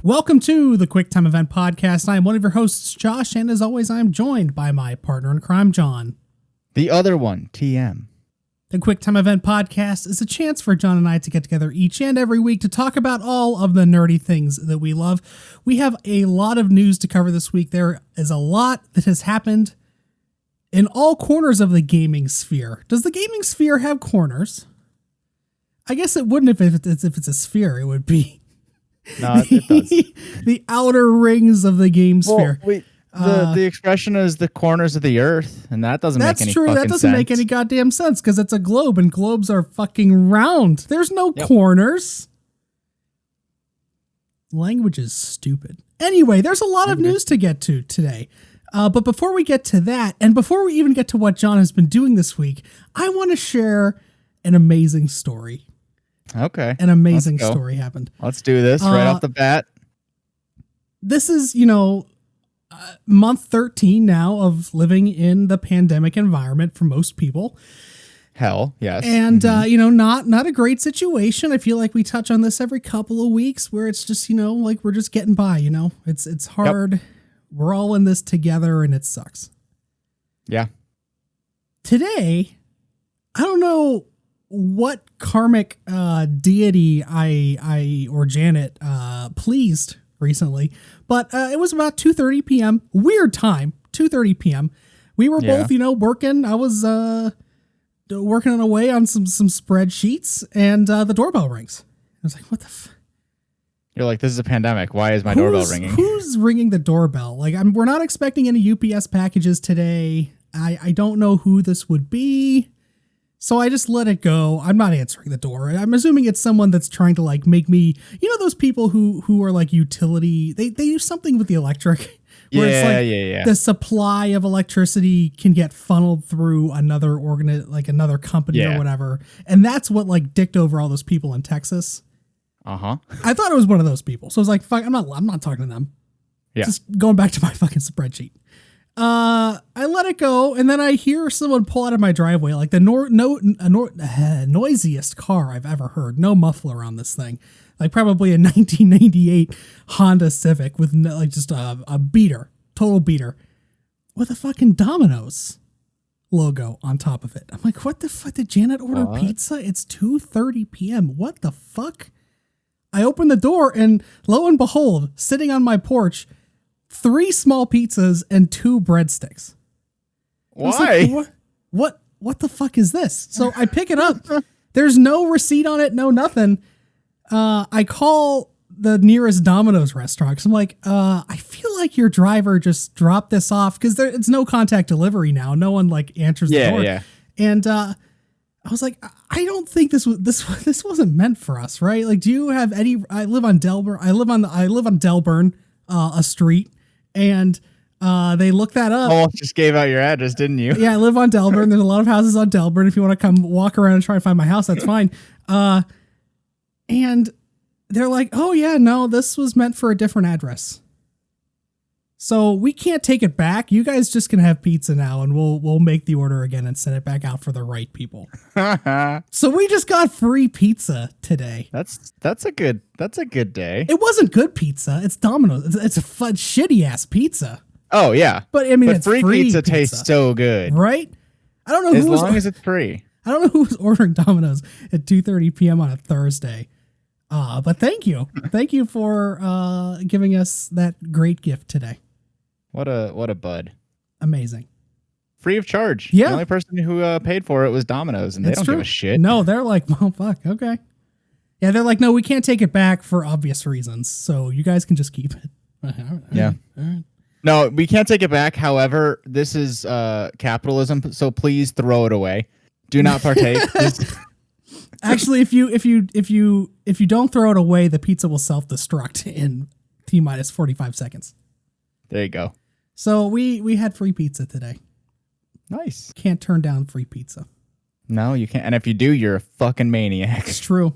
Welcome to the Quick Time Event Podcast. I am one of your hosts, Josh, and as always, I am joined by my partner in crime, John. The other one, TM. The Quick Time Event Podcast is a chance for John and I to get together each and every week to talk about all of the nerdy things that we love. We have a lot of news to cover this week. There is a lot that has happened in all corners of the gaming sphere. Does the gaming sphere have corners? I guess it wouldn't if it's a sphere. It would be... No, it does. The outer rings of the game sphere. The expression is the corners of the earth, and that doesn't make any fucking sense. That's true. That doesn't make any goddamn sense because it's a globe, and globes are fucking round. There's no corners. Language is stupid. Anyway, there's a lot of news to get to today. But before we get to that, and before we even get to what John has been doing this week, I want to share an amazing story. Okay. An amazing story happened. Let's do this right off the bat. This is, month 13 now of living in the pandemic environment for most people. Hell, yes. And, not a great situation. I feel like we touch on this every couple of weeks where it's just, like we're just getting by, It's hard. Yep. We're all in this together and it sucks. Yeah. Today, I don't know what karmic deity I or Janet pleased recently, but it was about 2:30 p.m. Weird time, 2:30 p.m. We were both, working. I was working away on some spreadsheets, and the doorbell rings. I was like, "What the?" You're like, "This is a pandemic. Why is my doorbell ringing?" Who's ringing the doorbell? Like, we're not expecting any UPS packages today. I don't know who this would be. So I just let it go. I'm not answering the door. I'm assuming it's someone that's trying to make me, those people who are like utility. They do something with the electric. Where it's the supply of electricity can get funneled through another another company or whatever. And that's what dicked over all those people in Texas. Uh-huh. I thought it was one of those people. So I was like, fuck, I'm not talking to them. Yeah. Just going back to my fucking spreadsheet. I let it go, and then I hear someone pull out of my driveway, like the noisiest car I've ever heard. No muffler on this thing, like probably a 1998 Honda Civic with just a beater, total beater, with a fucking Domino's logo on top of it. I'm like, what the fuck? Did Janet order pizza? It's 2:30 p.m. What the fuck? I open the door, and lo and behold, sitting on my porch, 3 small pizzas and 2 breadsticks. Why? Like, what the fuck is this? So I pick it up. There's no receipt on it, no nothing. I call the nearest Domino's restaurant. 'Cause I'm like, I feel like your driver just dropped this off because it's no contact delivery now. No one answers the door. Yeah. And I was like, I don't think this wasn't meant for us, right? Like, do you have any? I live on Delburn. I live on Delburn, a street. And they looked that up. Oh, just gave out your address, didn't you? Yeah, I live on Delburn. There's a lot of houses on Delburn. If you want to come walk around and try and find my house, that's fine. And they're like, oh, yeah, no, this was meant for a different address. So we can't take it back. You guys just can have pizza now, and we'll make the order again and send it back out for the right people. So we just got free pizza today. That's a good day. It wasn't good pizza. It's Domino's. It's a shitty ass pizza. Oh yeah, but I mean, it's free pizza tastes so good, right? I don't know as long as it's free. I don't know who was ordering Domino's at 2:30 p.m. on a Thursday. But thank you for giving us that great gift today. What a bud. Amazing. Free of charge. Yeah. The only person who paid for it was Domino's, and they don't give a shit. No, they're like, well, fuck, okay. Yeah, they're like, no, we can't take it back for obvious reasons, so you guys can just keep it. Yeah. All right. No, we can't take it back. However, this is capitalism, so please throw it away. Do not partake. Actually, if you don't throw it away, the pizza will self-destruct in T-minus 45 seconds. There you go. So we had free pizza today. Nice. Can't turn down free pizza. No, you can't. And if you do, you're a fucking maniac. It's true.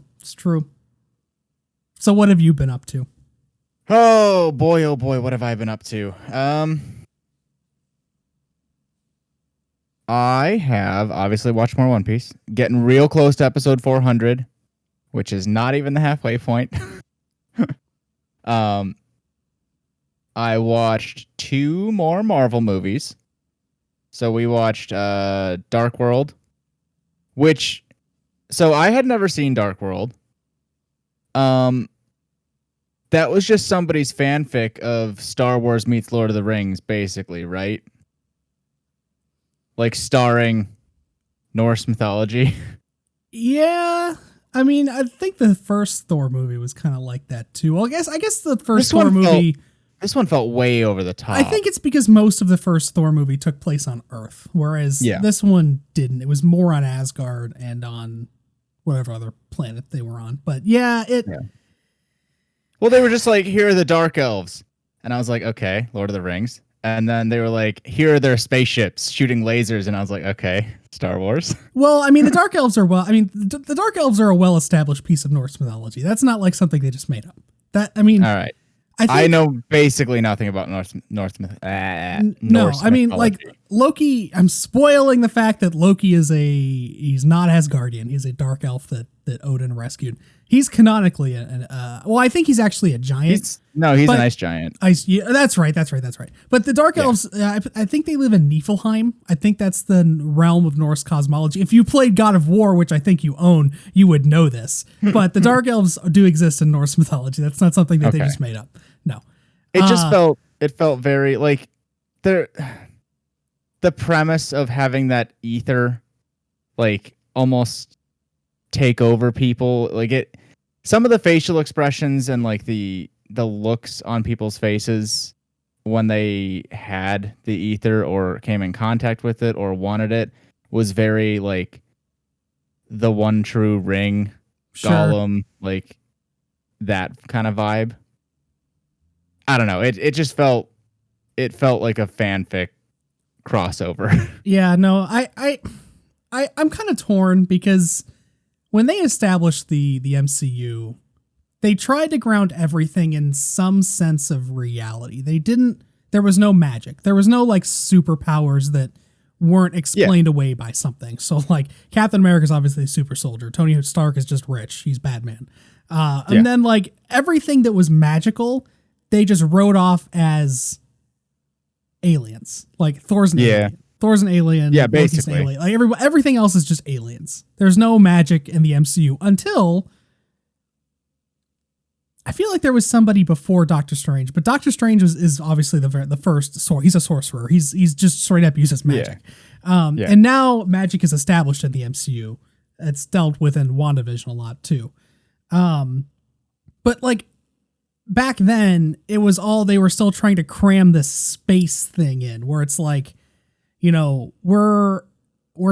So what have you been up to? Oh boy, what have I been up to? I have obviously watched more One Piece, getting real close to episode 400, which is not even the halfway point. I watched 2 more Marvel movies. So we watched Dark World, which so I had never seen Dark World. That was just somebody's fanfic of Star Wars meets Lord of the Rings, basically, right? Like starring Norse mythology. Yeah. I mean, I think the first Thor movie was kind of like that too. Well, I guess the first Thor movie. This one felt way over the top. I think it's because most of the first Thor movie took place on Earth, whereas this one didn't. It was more on Asgard and on whatever other planet they were on. But yeah. Well, they were just like, here are the Dark Elves. And I was like, okay, Lord of the Rings. And then they were like, here are their spaceships shooting lasers. And I was like, okay, Star Wars. Well, I mean, the Dark Elves are the Dark Elves are a well-estabhed piece of Norse mythology. That's not like something they just made up. All right. I know basically nothing about Norse mythology. Like Loki, I'm spoiling the fact that Loki he's not Asgardian. He's a dark elf that Odin rescued. He's canonically I think he's actually a giant. He's an ice giant. That's right. But the dark elves, I think they live in Niflheim. I think that's the realm of Norse cosmology. If you played God of War, which I think you own, you would know this. But the dark elves do exist in Norse mythology. That's not something that they just made up. No. It just felt very like the premise of having that ether like almost take over people, like some of the facial expressions and like the looks on people's faces when they had the ether or came in contact with it or wanted it was very like the one true ring, Gollum, like that kind of vibe. I don't know. It just felt like a fanfic crossover. Yeah, no, I'm kind of torn because when they established the MCU, they tried to ground everything in some sense of reality. There was no magic. There was no like superpowers that weren't explained away by something. So like Captain America's obviously a super soldier. Tony Stark is just rich. He's Batman. And then like everything that was magical, they just wrote off as aliens. Like Thor's an alien. Thor's an alien. Yeah, basically. Like everything else is just aliens. There's no magic in the MCU until I feel like there was somebody before Doctor Strange, but Doctor Strange is obviously the first. He's a sorcerer. He's just straight up uses magic. And now magic is established in the MCU. It's dealt with in WandaVision a lot too. But like back then, it was they were still trying to cram this space thing in, where it's like, you know, we're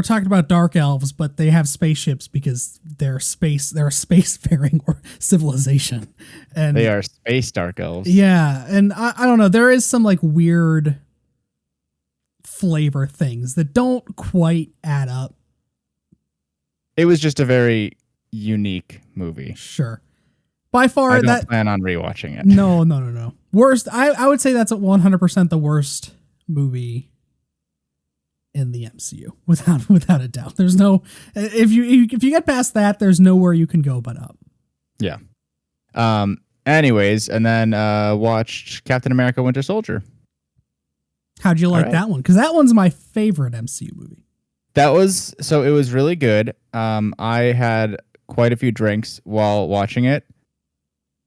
talking about dark elves, but they have spaceships because they're a spacefaring civilization, and they are space dark elves. Yeah, and I don't know. There is some like weird flavor things that don't quite add up. It was just a very unique movie. Sure. By far, I don't plan on rewatching it. No. Worst. I would say that's 100% the worst movie in the MCU, without a doubt. There's no if you get past that, there's nowhere you can go but up. Yeah. Anyways, and then watched Captain America: Winter Soldier. How'd you like that one? Because that one's my favorite MCU movie. It was really good. I had quite a few drinks while watching it.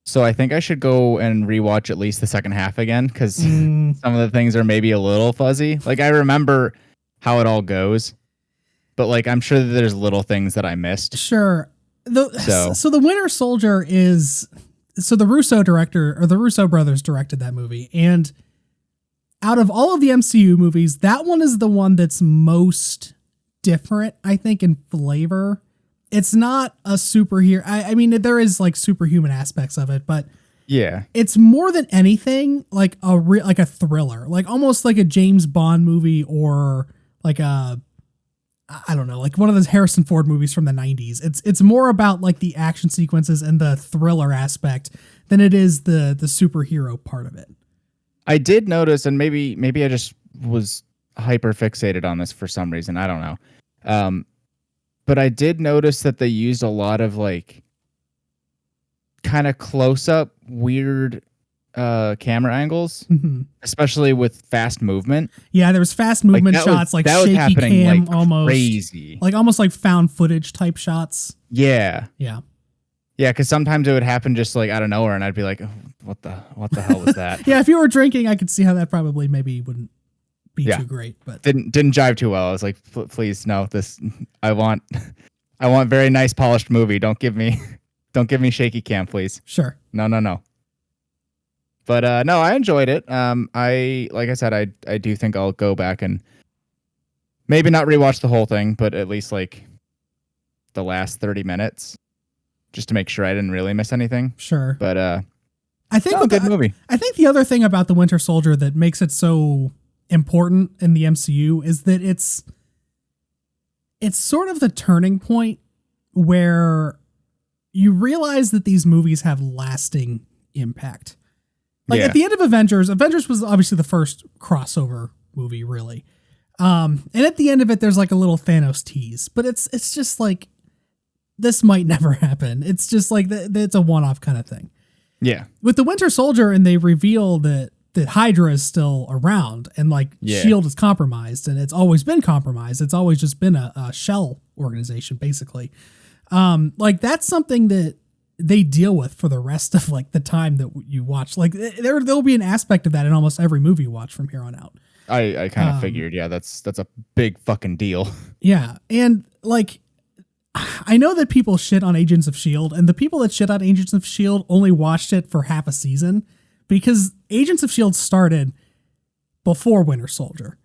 So I think I should go and rewatch at least the second half again, because some of the things are maybe a little fuzzy. Like I remember how it all goes, but like I'm sure that there's little things that I missed. Sure. So the Winter Soldier the Russo brothers directed that movie, and out of all of the MCU movies, that one is the one that's most different, I think, in flavor. It's not a superhero. I mean, there is like superhuman aspects of it, but yeah, it's more than anything like a thriller, like almost like a James Bond movie, or like I don't know, like one of those Harrison Ford movies from the 90s. It's more about like the action sequences and the thriller aspect than it is the superhero part of it. I did notice, and maybe I just was hyper fixated on this for some reason. I don't know. But I did notice that they used a lot of like kind of close up weird camera angles, Mm-hmm. especially with fast movement. Yeah, there was fast movement shots, like that was shaky happening cam, like almost crazy, like almost like found footage type shots. Yeah. Yeah. Yeah, because sometimes it would happen just like out of nowhere, and I'd be like, oh, "What the hell was that?" Yeah, if you were drinking, I could see how that probably maybe wouldn't be too great, but didn't jive too well. I was like, "Please, no, this I want very nice polished movie. Don't give me shaky cam, please." Sure. No. But no, I enjoyed it. Like I said, I do think I'll go back and maybe not rewatch the whole thing, but at least like the last 30 minutes. Just to make sure I didn't really miss anything. Sure. But I think good movie. I think the other thing about the Winter Soldier that makes it so important in the MCU is that it's sort of the turning point where you realize that these movies have lasting impact. Like at the end of Avengers was obviously the first crossover movie, really. And at the end of it, there's like a little Thanos tease, but it's just like, this might never happen. It's just like it's a one-off kind of thing. Yeah. With the Winter Soldier, and they reveal that Hydra is still around, and like SHIELD is compromised, and it's always been compromised. It's always just been a shell organization, basically. Like that's something that they deal with for the rest of like the time that you watch. Like there'll be an aspect of that in almost every movie you watch from here on out. I kind of figured, that's a big fucking deal. Yeah, and like, I know that people shit on Agents of S.H.I.E.L.D., and the people that shit on Agents of S.H.I.E.L.D. only watched it for half a season because Agents of S.H.I.E.L.D. started before Winter Soldier.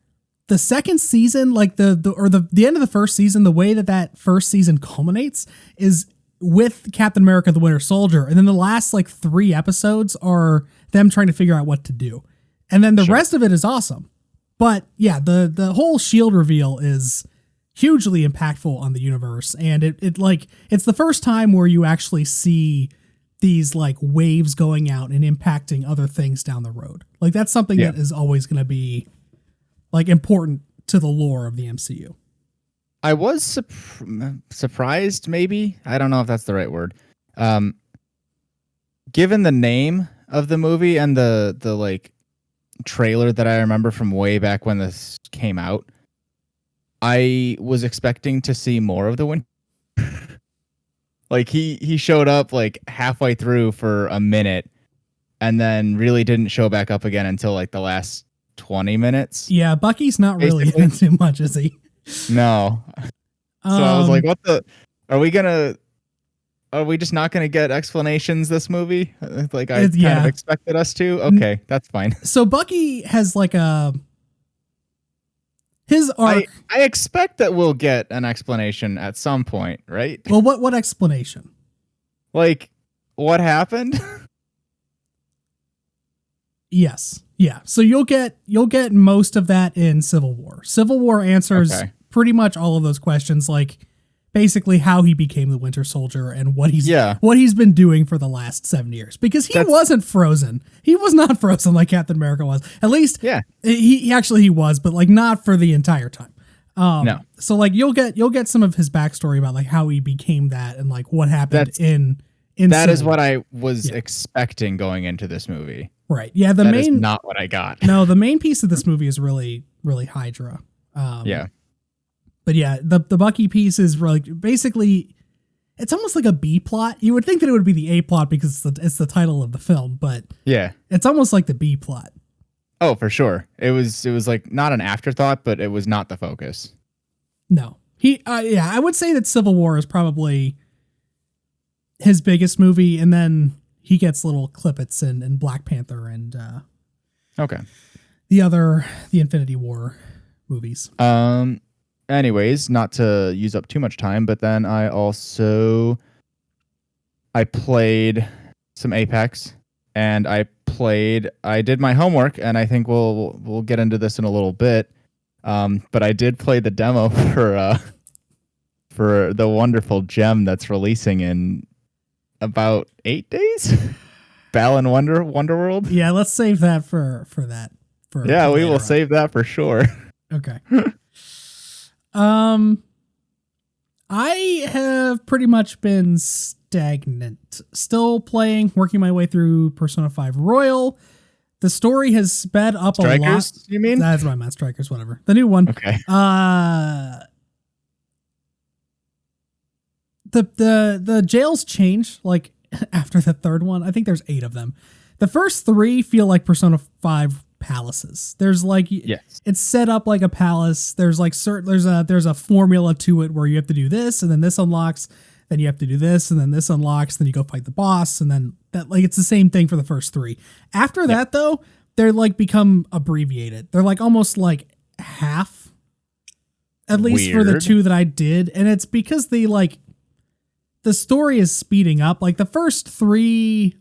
The second season, like the end of the first season, the way that first season culminates is with Captain America, the Winter Soldier. And then the last like 3 episodes are them trying to figure out what to do. And then the rest of it is awesome. But yeah, the whole S.H.I.E.L.D. reveal is hugely impactful on the universe, and it's the first time where you actually see these like waves going out and impacting other things down the road. Like that's something that is always going to be like important to the lore of the MCU. I was surprised, maybe. I don't know if that's the right word. Given the name of the movie and the like trailer that I remember from way back when this came out, I was expecting to see more of the Winter. Like he showed up like halfway through for a minute and then really didn't show back up again until like the last 20 minutes. Yeah, Bucky's not really in too much, is he? No. So I was like, what the are we just not gonna get explanations this movie? Like I kind of expected us to. Okay, that's fine. So Bucky has like his arc. I expect that we'll get an explanation at some point, right? Well, what explanation? Like, what happened? Yes. Yeah. So you'll get most of that in Civil War. Civil War answers pretty much all of those questions, like basically how he became the Winter Soldier and what he's been doing for the last 7 years. Because he wasn't frozen. He was not frozen like Captain America was. At least he was, but like not for the entire time. No. So like you'll get some of his backstory about like how he became that and like what happened in that is what I was expecting going into this movie. Right. Yeah. That is not what I got. No, the main piece of this movie is really, really Hydra. But yeah, the Bucky piece is like basically, it's almost like a B plot. You would think that it would be the A plot because it's the title of the film, but it's almost like the B plot. Oh, for sure. It was like not an afterthought, but it was not the focus. No, I would say that Civil War is probably his biggest movie, and then he gets little clippets in Black Panther and the Infinity War movies. Anyways, not to use up too much time, but then I played some Apex, and I did my homework, and I think we'll get into this in a little bit. But I did play the demo for the wonderful gem that's releasing in about 8 days. Balan Wonderworld. Yeah, let's save that for that. We will save that for sure. Okay. I have pretty much been stagnant. Still playing, working my way through Persona 5 Royal. The story has sped up Strikers, a lot. You mean? That's what I meant. Strikers, whatever. The new one. Okay. The jails change like after the third one. I think there's 8 of them. The first 3 feel like Persona 5 palaces. There's like it's set up like a palace. There's like there's a formula to it where you have to do this and then this unlocks, then you have to do this and then this unlocks, then you go fight the boss, and then that, like, it's the same thing for the first 3. After that though, they're like become abbreviated. They're like almost like half, at least for the 2 that I did, and it's because the story is speeding up. Like the first 3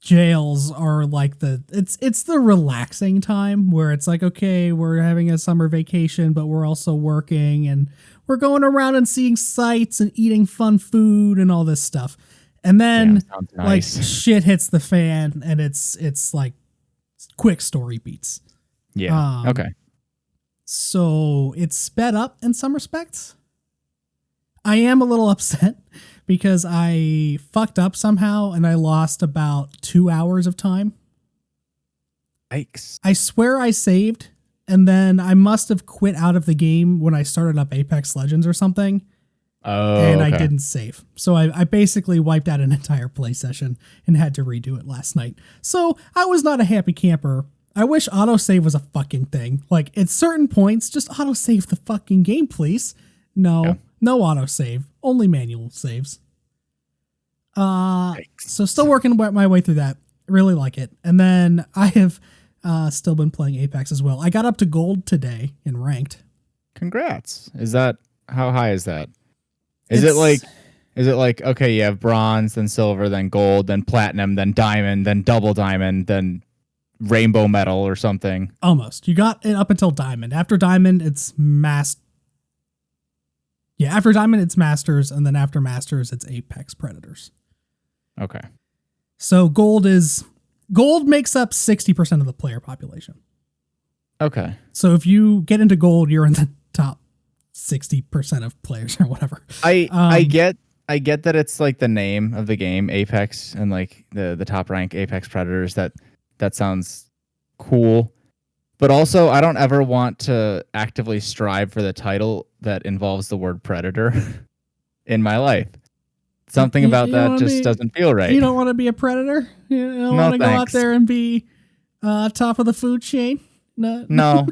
jails are like it's the relaxing time where it's like, okay, we're having a summer vacation, but we're also working and we're going around and seeing sights and eating fun food and all this stuff. And then like shit hits the fan and it's like quick story beats. Yeah. Okay. So it's sped up in some respects. I am a little upset because I fucked up somehow and I lost about 2 hours of time. Yikes. I swear I saved, and then I must have quit out of the game when I started up Apex Legends or something. Oh, and I didn't save. So I basically wiped out an entire play session and had to redo it last night. So I was not a happy camper. I wish autosave was a fucking thing. Like, at certain points, just autosave the fucking game, please. No autosave, only manual saves. So still working my way through that. Really like it. And then I have still been playing Apex as well. I got up to gold today in ranked. Congrats. How high is that? Is it like, okay, you have bronze, then silver, then gold, then platinum, then diamond, then double diamond, then rainbow medal or something? Almost. You got it up until diamond. After diamond, it's after diamond, it's masters, and then after masters, it's apex predators. Okay. So gold makes up 60% of the player population. Okay. So if you get into gold, you're in the top 60% of players or whatever. I get that it's like the name of the game, Apex, and like the top rank Apex Predators. That sounds cool. But also, I don't ever want to actively strive for the title that involves the word predator in my life. Something about that just doesn't feel right. You don't want to be a predator? You don't want to go out there and be top of the food chain? No,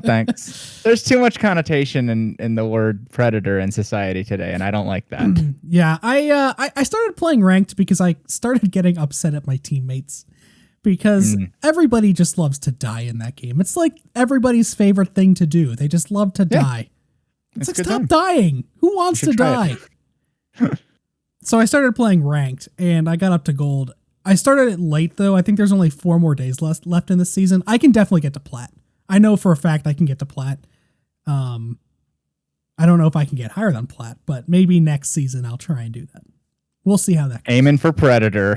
thanks. There's too much connotation in the word predator in society today, and I don't like that. Yeah, I started playing ranked because I started getting upset at my teammates. Because everybody just loves to die in that game. It's like everybody's favorite thing to do. They just love to die. It's like, stop dying. Who wants to die? So I started playing ranked, and I got up to gold. I started it late, though. I think there's only 4 more days left in this season. I can definitely get to plat. I know for a fact I can get to plat. I don't know if I can get higher than plat, but maybe next season I'll try and do that. We'll see how that goes. Aiming for predator.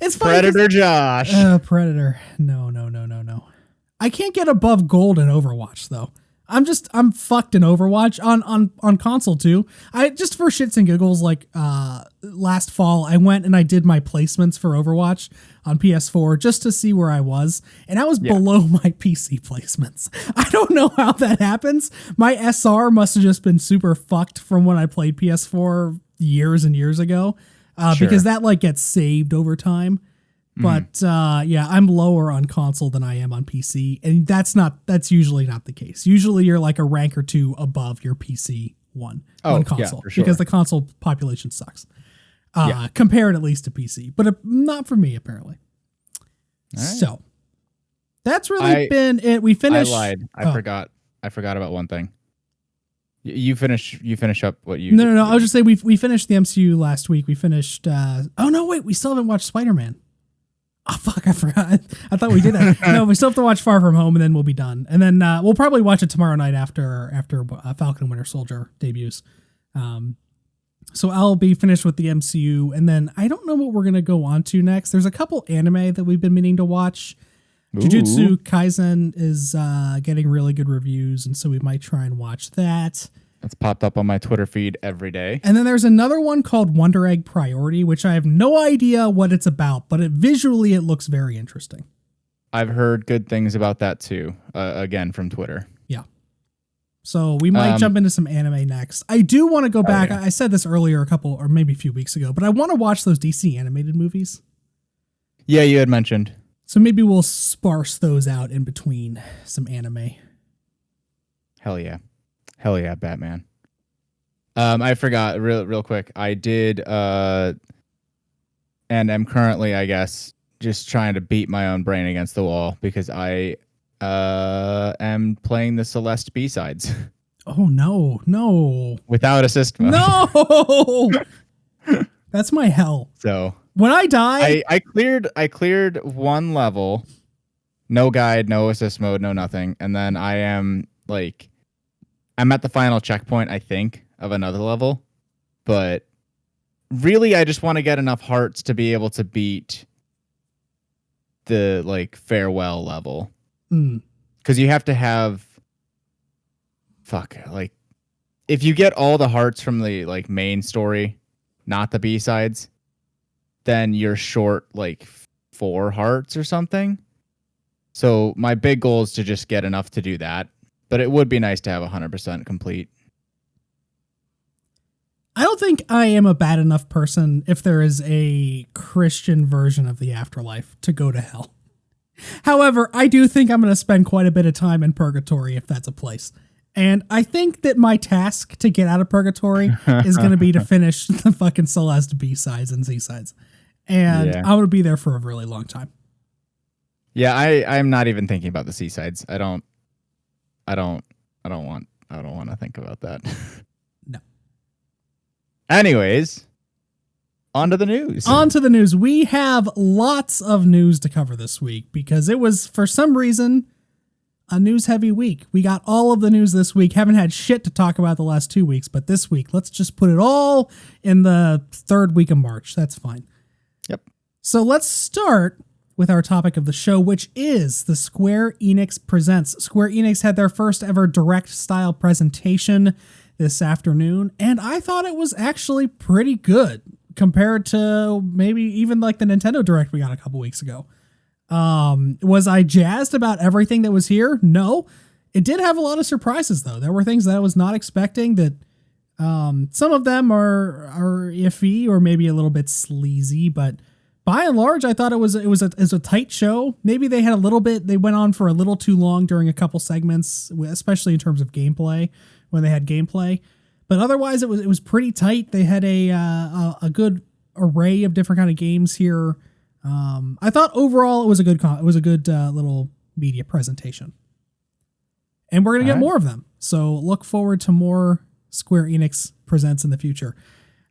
It's funny Predator Josh. Predator. No. I can't get above gold in Overwatch though. I'm fucked in Overwatch on console too. I just for shits and giggles, like last fall I went and I did my placements for Overwatch on PS4 just to see where I was, and I was below my PC placements. I don't know how that happens. My SR must have just been super fucked from when I played PS4 years and years ago. Because that like gets saved over time. But I'm lower on console than I am on PC. And that's usually not the case. Usually you're like a rank or 2 above your PC one on console. Yeah, because the console population sucks. Compared at least to PC. But not for me, apparently. Right. So that's really been it. We finished. I lied. I forgot about one thing. You finish up what you... No. I was just saying we finished the MCU last week. We finished... we still haven't watched Spider-Man. Oh, fuck, I forgot. I thought we did that. No, we still have to watch Far From Home, and then we'll be done. And then we'll probably watch it tomorrow night after Falcon and Winter Soldier debuts. So I'll be finished with the MCU, and then I don't know what we're going to go on to next. There's a couple anime that we've been meaning to watch. Jujutsu Kaisen is getting really good reviews, and so we might try and watch that. It's popped up on my Twitter feed every day. And then there's another one called Wonder Egg Priority, which I have no idea what it's about, but visually it looks very interesting. I've heard good things about that too, again, from Twitter. Yeah. So we might jump into some anime next. I do want to go back. Yeah. I said this earlier a few weeks ago, but I want to watch those DC animated movies. Yeah, you had mentioned. So maybe we'll sparse those out in between some anime. Hell yeah, Batman. I forgot real quick. I did, and am currently, I guess, just trying to beat my own brain against the wall because I am playing the Celeste B-sides. Oh no! Without assist mode. No, that's my hell. So when I die, I cleared one level, no guide, no assist mode, no nothing, and then I'm at the final checkpoint, I think, of another level, but really I just want to get enough hearts to be able to beat the farewell level. Because you have to have if you get all the hearts from the main story, not the B-sides, then you're short 4 hearts or something. So my big goal is to just get enough to do that, but it would be nice to have 100% complete. I don't think I am a bad enough person if there is a Christian version of the afterlife to go to hell. However, I do think I'm going to spend quite a bit of time in purgatory if that's a place. And I think that my task to get out of purgatory is going to be to finish the fucking Celeste B-sides and Z-sides. And I'm going to be there for a really long time. Yeah, I'm not even thinking about the C-sides. I don't want to think about that. No. Anyways, on to the news. We have lots of news to cover this week because it was, for some reason, a news-heavy week. We got all of the news this week. Haven't had shit to talk about the last 2 weeks, but this week, let's just put it all in the third week of March. That's fine. Yep. So let's start with our topic of the show, which is the Square Enix Presents. Square Enix had their first ever direct-style presentation this afternoon, and I thought it was actually pretty good compared to maybe even the Nintendo Direct we got a couple weeks ago. Was I jazzed about everything that was here? No. It did have a lot of surprises, though. There were things that I was not expecting that some of them are iffy or maybe a little bit sleazy, but by and large, I thought it was a tight show. Maybe they went on for a little too long during a couple segments, especially in terms of gameplay, when they had gameplay. But otherwise, it was pretty tight. They had a good array of different kind of games here. I thought overall it was a good little media presentation, and we're gonna get more of them. So look forward to more Square Enix Presents in the future.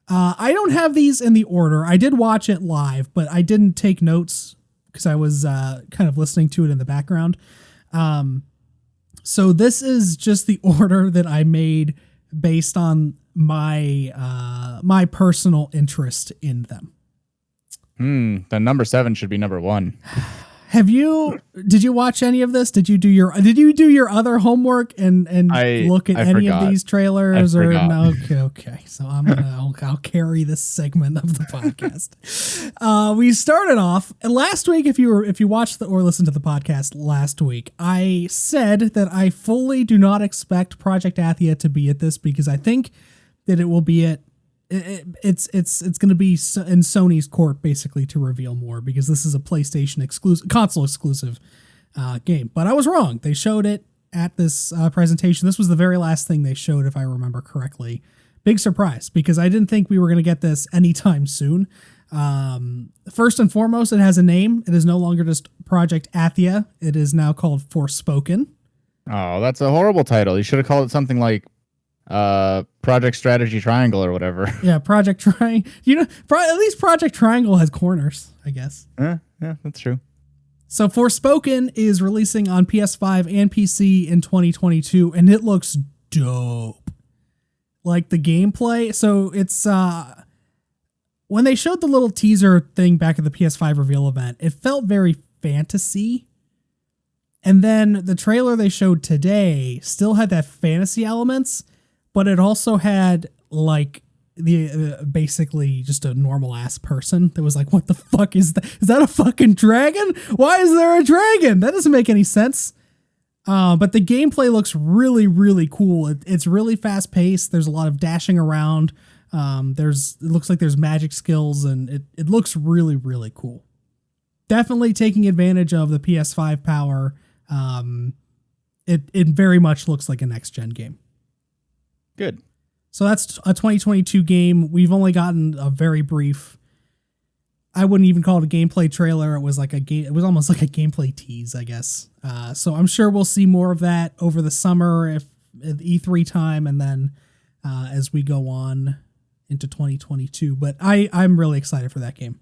I don't have these in the order. I did watch it live, but I didn't take notes because I was kind of listening to it in the background. So this is just the order that I made based on my personal interest in them. The number 7 should be number 1. Did you watch any of this? Did you do your other homework and look at any of these trailers or no? Okay. So I'll carry this segment of the podcast. We started off last week. If you watched or listened to the podcast last week, I said that I fully do not expect Project Athia to be at this because I think that it will be it's going to be in Sony's court basically to reveal more because this is a PlayStation console exclusive game. But I was wrong. They showed it at this presentation. This was the very last thing they showed, if I remember correctly. Big surprise because I didn't think we were going to get this anytime soon. First and foremost, it has a name. It is no longer just Project Athia. It is now called Forspoken. Oh, that's a horrible title. You should have called it something like Project Strategy Triangle or whatever. Yeah, Project Triangle. At least Project Triangle has corners, I guess. Yeah, that's true. So Forspoken is releasing on PS5 and PC in 2022, and it looks dope. Like the gameplay. So it's when they showed the little teaser thing back at the PS5 reveal event, it felt very fantasy. And then the trailer they showed today still had that fantasy elements, but it also had like the basically just a normal ass person that was like, what the fuck is that? Is that a fucking dragon? Why is there a dragon? That doesn't make any sense. But the gameplay looks really, really cool. It's really fast paced. There's a lot of dashing around. It looks like there's magic skills, and it looks really, really cool. Definitely taking advantage of the PS5 power. It very much looks like a next gen game. Good. So that's a 2022 game. We've only gotten a very brief, I wouldn't even call it a gameplay trailer. It was like it was almost like a gameplay tease, I guess. So I'm sure we'll see more of that over the summer at E3 time, and then as we go on into 2022. But I'm really excited for that game.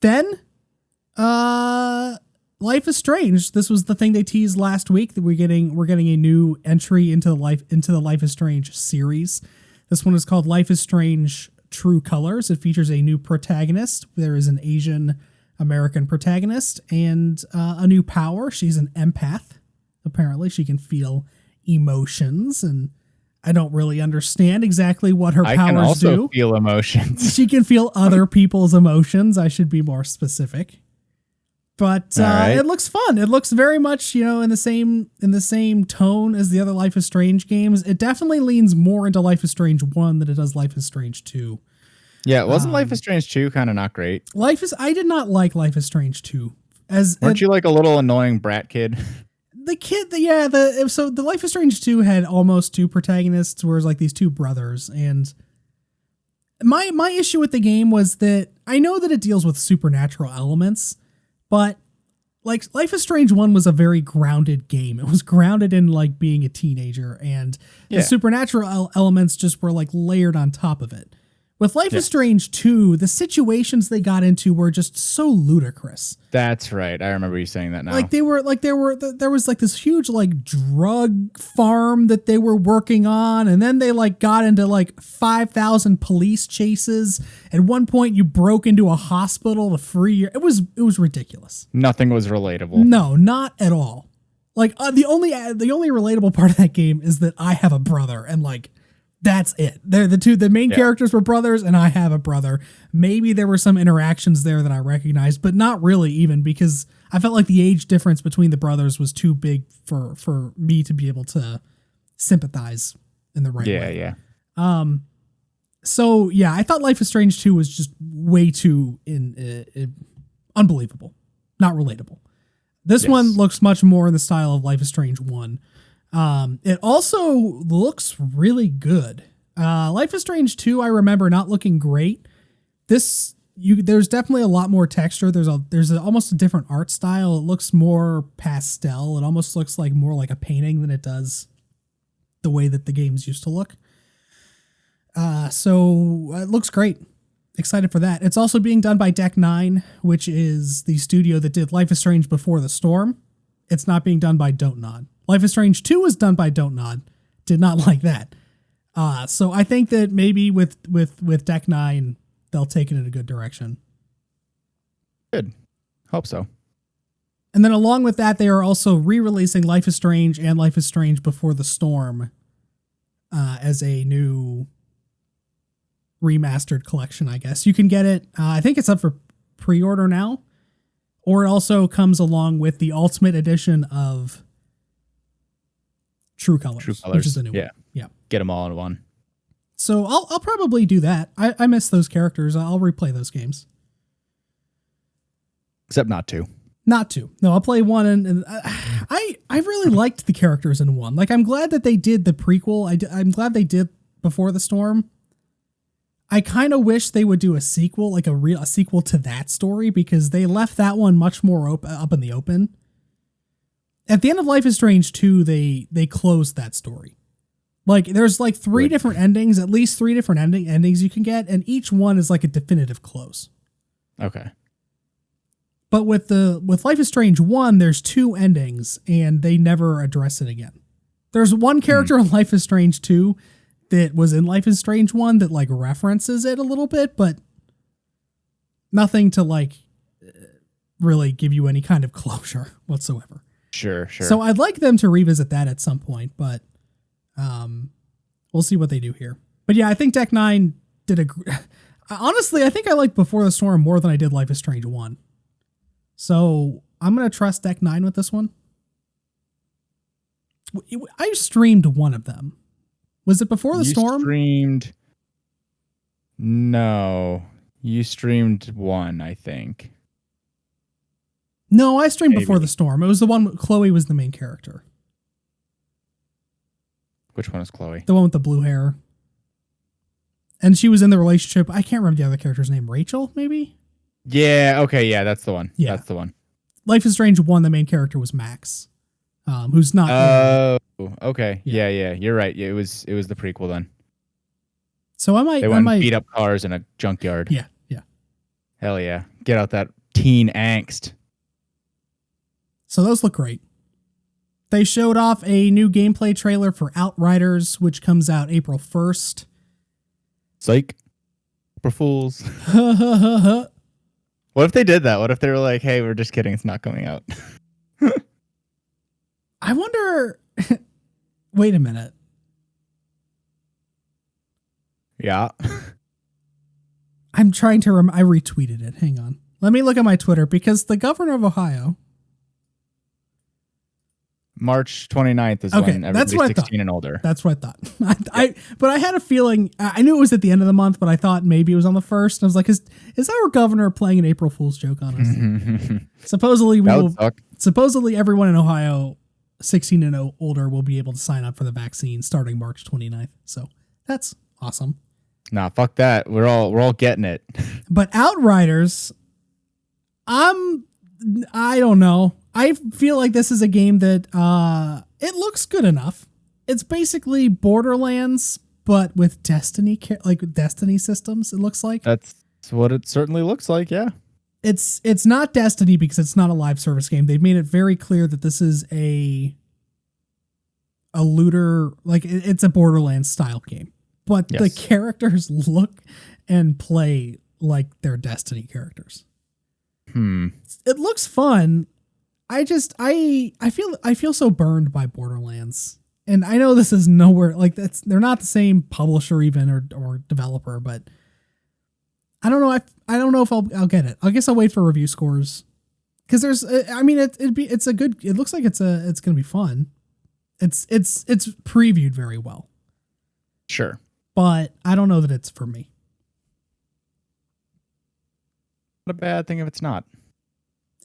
Then, Life is Strange. This was the thing they teased last week, that we're getting a new entry into the Life is Strange series. This one is called Life is Strange True Colors. It features a new protagonist. There is an Asian American protagonist and a new power. She's an empath. Apparently, she can feel emotions, and I don't really understand exactly what her powers do. I can also feel emotions. She can feel other people's emotions. I should be more specific. But It looks fun. It looks very much, in the same tone as the other Life is Strange games. It definitely leans more into Life is Strange 1 than it does Life is Strange 2. Yeah, wasn't Life is Strange 2 kind of not great? I did not like Life is Strange 2. Weren't you like a little annoying brat kid? So the Life is Strange 2 had almost two protagonists, whereas like these two brothers. And my issue with the game was that I know that it deals with supernatural elements, but like Life is Strange 1 was a very grounded game. It was grounded in like being a teenager, and the supernatural elements just were like layered on top of it. With Life is Strange 2, the situations they got into were just so ludicrous. That's right. I remember you saying that now. There was like this huge like drug farm that they were working on, and then they like got into like 5,000 police chases. At one point, you broke into a hospital to free your. It was ridiculous. Nothing was relatable. No, not at all. Like the only relatable part of that game is that I have a brother, and like. That's it. They're the main characters were brothers, and I have a brother. Maybe there were some interactions there that I recognized, but not really, even because I felt like the age difference between the brothers was too big for me to be able to sympathize in the right way. Yeah. So yeah, I thought Life is Strange 2 was just way too unbelievable, not relatable. This one looks much more in the style of Life is Strange 1. It also looks really good. Life is Strange 2, I remember not looking great. There's definitely a lot more texture. There's almost a different art style. It looks more pastel. It almost looks like more like a painting than it does the way that the games used to look. So it looks great. Excited for that. It's also being done by Deck 9, which is the studio that did Life is Strange Before the Storm. It's not being done by Don't Nod. Life is Strange 2 was done by Don't Nod. Did not like that. So I think that maybe with Deck 9, they'll take it in a good direction. Good. Hope so. And then along with that, they are also re-releasing Life is Strange and Life is Strange Before the Storm as a new remastered collection, I guess. You can get it. I think it's up for pre-order now. Or it also comes along with the Ultimate Edition of True Colors, which is a new one. Yeah. Get them all in one. So I'll probably do that. I miss those characters. I'll replay those games. Except not 2. Not 2. No, I'll play 1, and I really liked the characters in 1. Like, I'm glad that they did the prequel. I'm glad they did Before the Storm. I kind of wish they would do a sequel, like a sequel to that story, because they left that one much more up in the open. At the end of Life is Strange 2, they closed that story. Like, there's like 3 different endings, at least 3 different endings you can get, and each one is like a definitive close. Okay. But with Life is Strange 1, there's 2 endings, and they never address it again. There's one character in Life is Strange 2 that was in Life is Strange 1 that like references it a little bit, but nothing to like really give you any kind of closure whatsoever. Sure. So I'd like them to revisit that at some point, but We'll see what they do here. But yeah, I think Deck 9 did honestly, I think I liked Before the Storm more than I did Life is Strange 1. So I'm going to trust Deck 9 with this one. I streamed one of them. Was it Before the Storm? No. You streamed one, I think. No, I streamed Before the Storm. It was the one Chloe was the main character. Which one is Chloe? The one with the blue hair. And she was in the relationship. I can't remember the other character's name. Rachel, maybe? Yeah, okay, yeah, that's the one. Yeah. That's the one. Life is Strange 1, the main character was Max. Who's not. Oh, okay. Yeah, you're right. Yeah, it was the prequel then. So I might. They went and beat up cars in a junkyard. Yeah. Hell yeah. Get out that teen angst. So those look great. They showed off a new gameplay trailer for Outriders, which comes out April 1st. Psych. For fools. What if they did that? What if they were like, hey, we're just kidding. It's not coming out. I wonder. Wait a minute. Yeah. I'm trying to I retweeted it. Hang on. Let me look at my Twitter because the governor of Ohio. March 29th is when everybody's 16 and older. That's what I thought. But I had a feeling, I knew it was at the end of the month, but I thought maybe it was on the 1st. I was like, is our governor playing an April Fool's joke on us? Supposedly everyone in Ohio 16 and older will be able to sign up for the vaccine starting March 29th. So that's awesome. Nah, fuck that. We're all getting it. But Outriders, I don't know. I feel like this is a game that it looks good enough. It's basically Borderlands, but with Destiny systems. It looks like that's what it certainly looks like. Yeah, it's not Destiny because it's not a live service game. They've made it very clear that this is a looter, like it's a Borderlands style game. But the characters look and play like they're Destiny characters. It looks fun. I feel so burned by Borderlands. And I know this is nowhere like they're not the same publisher even or developer, but I don't know. I don't know if I'll get it. I guess I'll wait for review scores. Cause it looks like it's going to be fun. It's previewed very well. Sure. But I don't know that it's for me. Not a bad thing if it's not.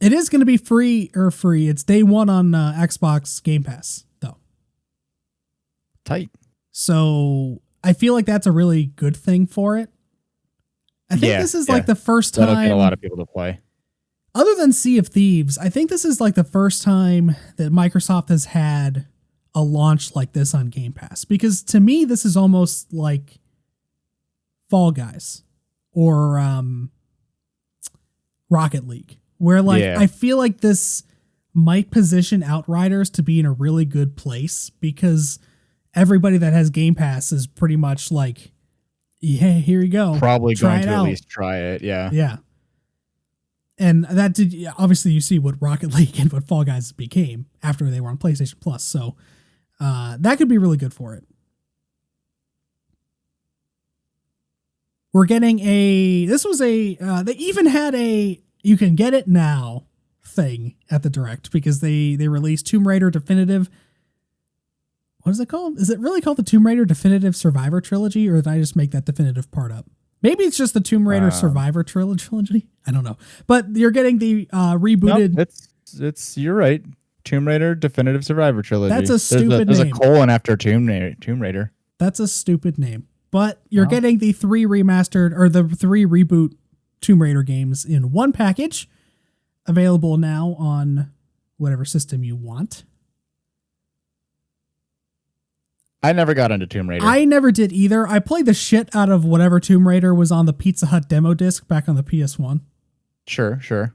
It is going to be free. It's day one on Xbox Game Pass, though. Tight. So I feel like that's a really good thing for it. I think this is like the first time. That'll get a lot of people to play. Other than Sea of Thieves, I think this is like the first time that Microsoft has had a launch like this on Game Pass. Because to me, this is almost like Fall Guys or Rocket League. Where I feel like this might position Outriders to be in a really good place because everybody that has Game Pass is pretty much like, yeah, here you go. Probably going to at least try it. Yeah. Yeah. And that did, obviously you see what Rocket League and what Fall Guys became after they were on PlayStation Plus. So that could be really good for it. We're getting they even had a, you can get it now thing at the Direct because they released Tomb Raider Definitive. What is it called? Is it really called the Tomb Raider Definitive Survivor Trilogy, or did I just make that definitive part up? Maybe it's just the Tomb Raider Survivor Trilogy. I don't know. But you're getting the rebooted. Nope, you're right. Tomb Raider Definitive Survivor Trilogy. That's a stupid name. There's a colon after Tomb Raider. That's a stupid name. But you're getting the 3 remastered or the 3 reboot Tomb Raider games in one package, available now on whatever system you want. I never got into Tomb Raider. I never did either. I played the shit out of whatever Tomb Raider was on the Pizza Hut demo disc back on the PS1. Sure.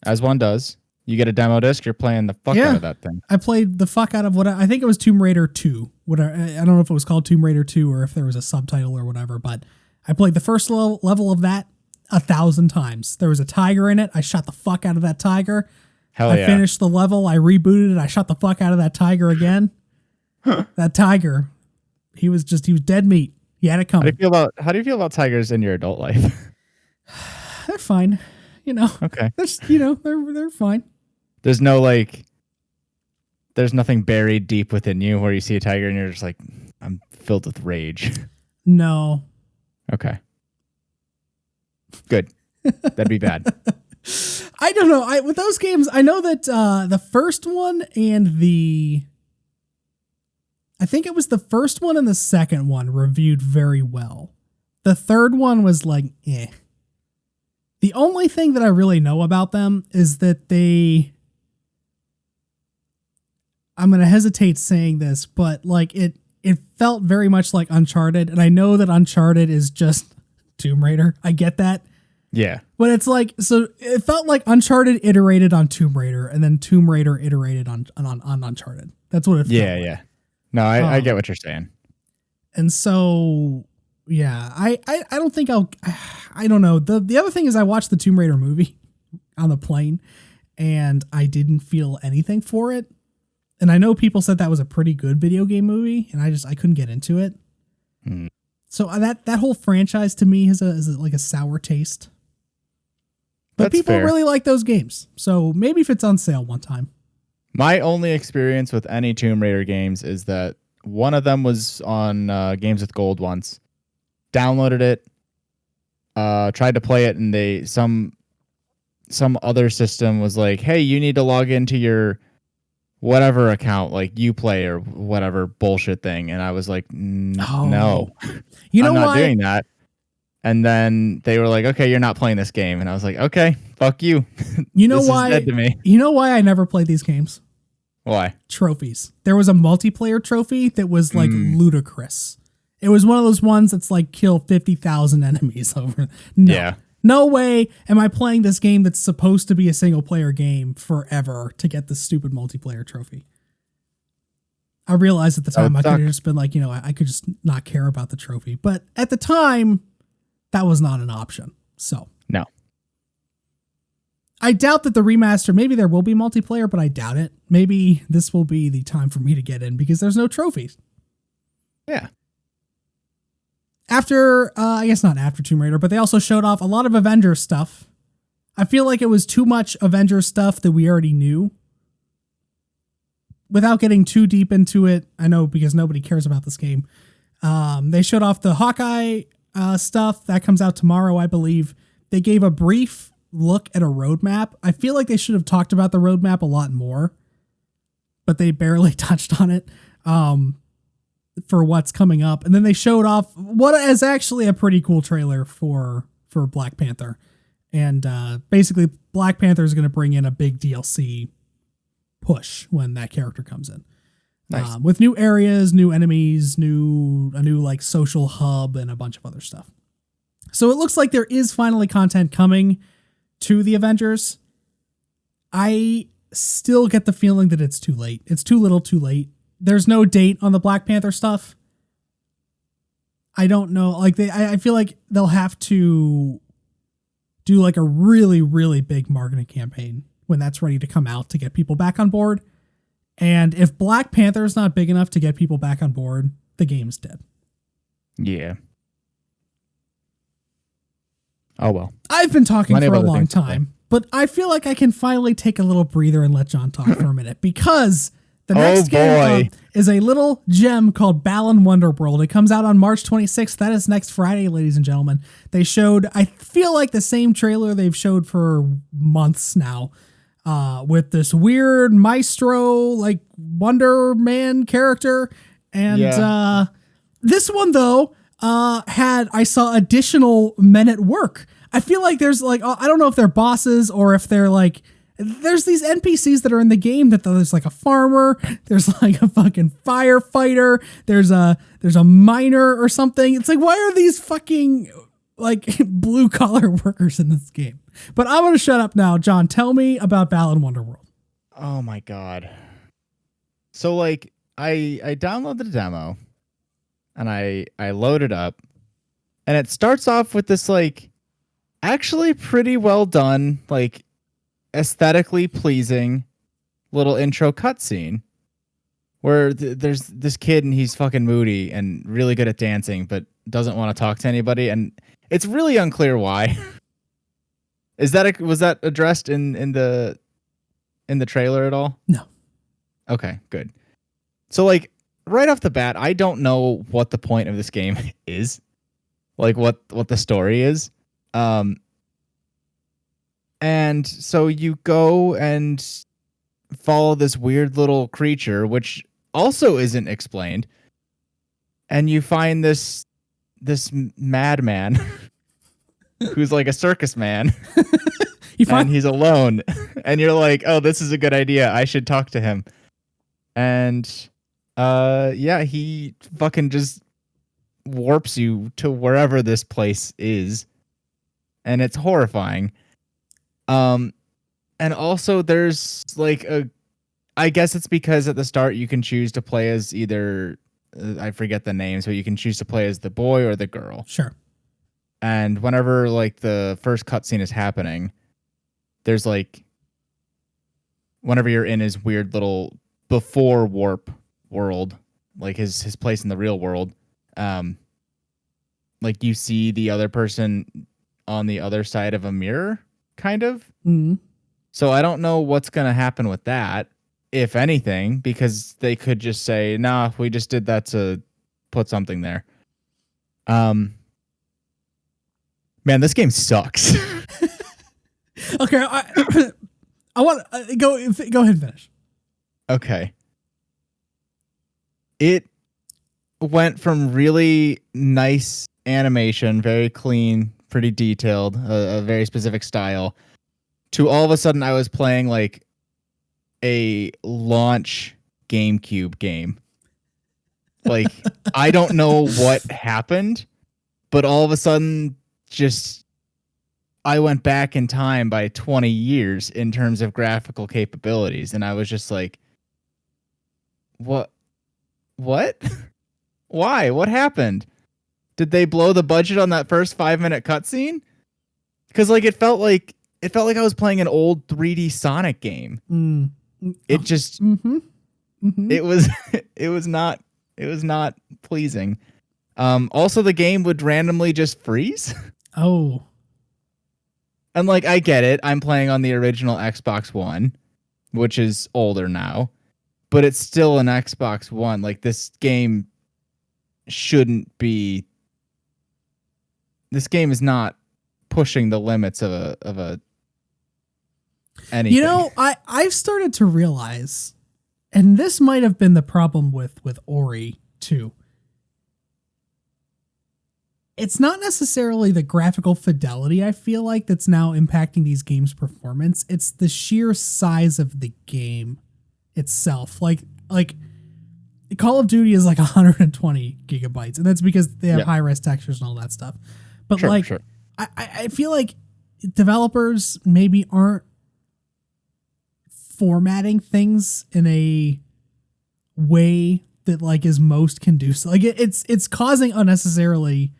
As one does. You get a demo disc, you're playing the fuck out of that thing. I played the fuck out of I think it was Tomb Raider 2. I don't know if it was called Tomb Raider 2 or if there was a subtitle or whatever, but I played the first level of that 1,000 times. There was a tiger in it. I shot the fuck out of that tiger. I finished the level. I rebooted it. I shot the fuck out of that tiger again. That tiger, he was dead meat. He had it coming. How do you feel about tigers in your adult life? They're fine. Okay. They're fine. There's nothing buried deep within you where you see a tiger and you're just like, I'm filled with rage. No. Okay. Good. That'd be bad. I don't know. With those games, I know that the first one and I think it was the first one and the second one reviewed very well. The third one was like, eh. The only thing that I really know about them is that I'm going to hesitate saying this, but like it felt very much like Uncharted. And I know that Uncharted is just Tomb Raider. I get that. Yeah. But it's like, so it felt like Uncharted iterated on Tomb Raider and then Tomb Raider iterated on Uncharted. That's what it felt like. Yeah. No, I get what you're saying. And so, yeah, I don't think I don't know. The other thing is I watched the Tomb Raider movie on the plane and I didn't feel anything for it. And I know people said that was a pretty good video game movie and I couldn't get into it. So that whole franchise to me is like a sour taste. But That's people fair. really like those games. So maybe if it's on sale one time. My only experience with any Tomb Raider games is that one of them was on Games with Gold once. Downloaded it, tried to play it, and some other system was like, "Hey, you need to log into your whatever account, like Uplay or whatever bullshit thing." And I was like, "No, I'm not doing that." And then they were like, "Okay, you're not playing this game." And I was like, "Okay, fuck you." You know this why? is dead to me. You know why I never played these games? Why? Trophies. There was a multiplayer trophy that was like ludicrous. It was one of those ones that's like kill 50,000 enemies over. No. Yeah. No way am I playing this game that's supposed to be a single player game forever to get this stupid multiplayer trophy. I realized at the time I could have just been like, I could just not care about the trophy. But at the time, that was not an option. So. No. I doubt that the remaster, maybe there will be multiplayer, but I doubt it. Maybe this will be the time for me to get in because there's no trophies. Yeah. After, I guess not after Tomb Raider, but they also showed off a lot of Avengers stuff. I feel like it was too much Avengers stuff that we already knew. Without getting too deep into it, I know because nobody cares about this game. They showed off the Hawkeye stuff. That comes out tomorrow, I believe. They gave a brief look at a roadmap. I feel like they should have talked about the roadmap a lot more, but they barely touched on it for what's coming up. And then they showed off what is actually a pretty cool trailer for Black Panther. And basically Black Panther is going to bring in a big DLC push when that character comes in. Nice. With new areas, new enemies, a new like social hub and a bunch of other stuff. So it looks like there is finally content coming to the Avengers. I still get the feeling that it's too late. It's too little too late. There's no date on the Black Panther stuff. I don't know. Like I feel like they'll have to do like a really, really big marketing campaign when that's ready to come out to get people back on board. And if Black Panther is not big enough to get people back on board, the game's dead. Yeah. Oh, well. I've been talking for a long time, but I feel like I can finally take a little breather and let John talk for a minute because the next game is a little gem called Balan Wonderworld. It comes out on March 26th. That is next Friday, ladies and gentlemen. They showed, I feel like the same trailer they've showed for months now, with this weird maestro, like Wonder Man character. And this one, though, I saw additional men at work. I feel like there's like, I don't know if they're bosses or if they're like, there's these NPCs that are in the game that there's like a farmer, there's like a fucking firefighter, there's a miner or something. It's like, why are these fucking like blue collar workers in this game? But I'm going to shut up now. John, tell me about Balan Wonderworld. Oh my God. So like I downloaded the demo and I load it up and it starts off with this like actually pretty well done, like aesthetically pleasing little intro cutscene where there's this kid and he's fucking moody and really good at dancing, but doesn't want to talk to anybody, and it's really unclear why. Was that addressed in the trailer at all? No. Okay, good. So like right off the bat, I don't know what the point of this game is, like what the story is. And so you go and follow this weird little creature, which also isn't explained, and you find this madman who's like a circus man. And he's alone, and you're like, oh, this is a good idea, I should talk to him. And yeah, he fucking just warps you to wherever this place is, and it's horrifying. And also there's like I guess it's because at the start you can choose to play as either I forget the names, but you can choose to play as the boy or the girl. Sure. And whenever like the first cutscene is happening, there's like, whenever you're in his weird little before warp world, like his place in the real world, like you see the other person on the other side of a mirror, kind of. Mm-hmm. So I don't know what's going to happen with that, if anything, because they could just say, nah, we just did that to put something there. Man, this game sucks. Okay, I want go ahead and finish. Okay. It went from really nice animation, very clean, pretty detailed, a very specific style, to all of a sudden I was playing like a launch GameCube game. Like, I don't know what happened, but all of a sudden just I went back in time by 20 years in terms of graphical capabilities, and I was just like, what? Why? What happened? Did they blow the budget on that first 5-minute cutscene? Because like it felt like I was playing an old 3D Sonic game. It just it was not pleasing. Also, the game would randomly just freeze. Oh. And like, I get it. I'm playing on the original Xbox One, which is older now, but it's still an Xbox One. Like, this game shouldn't be. This game is not pushing the limits of a anything. You know, I've started to realize, and this might have been the problem with Ori too. It's not necessarily the graphical fidelity, I feel like, that's now impacting these games' performance. It's the sheer size of the game itself. Like Call of Duty is like 120 gigabytes, and that's because they have high-res textures and all that stuff. But sure. I feel like developers maybe aren't formatting things in a way that like is most conducive. Like it's causing unnecessary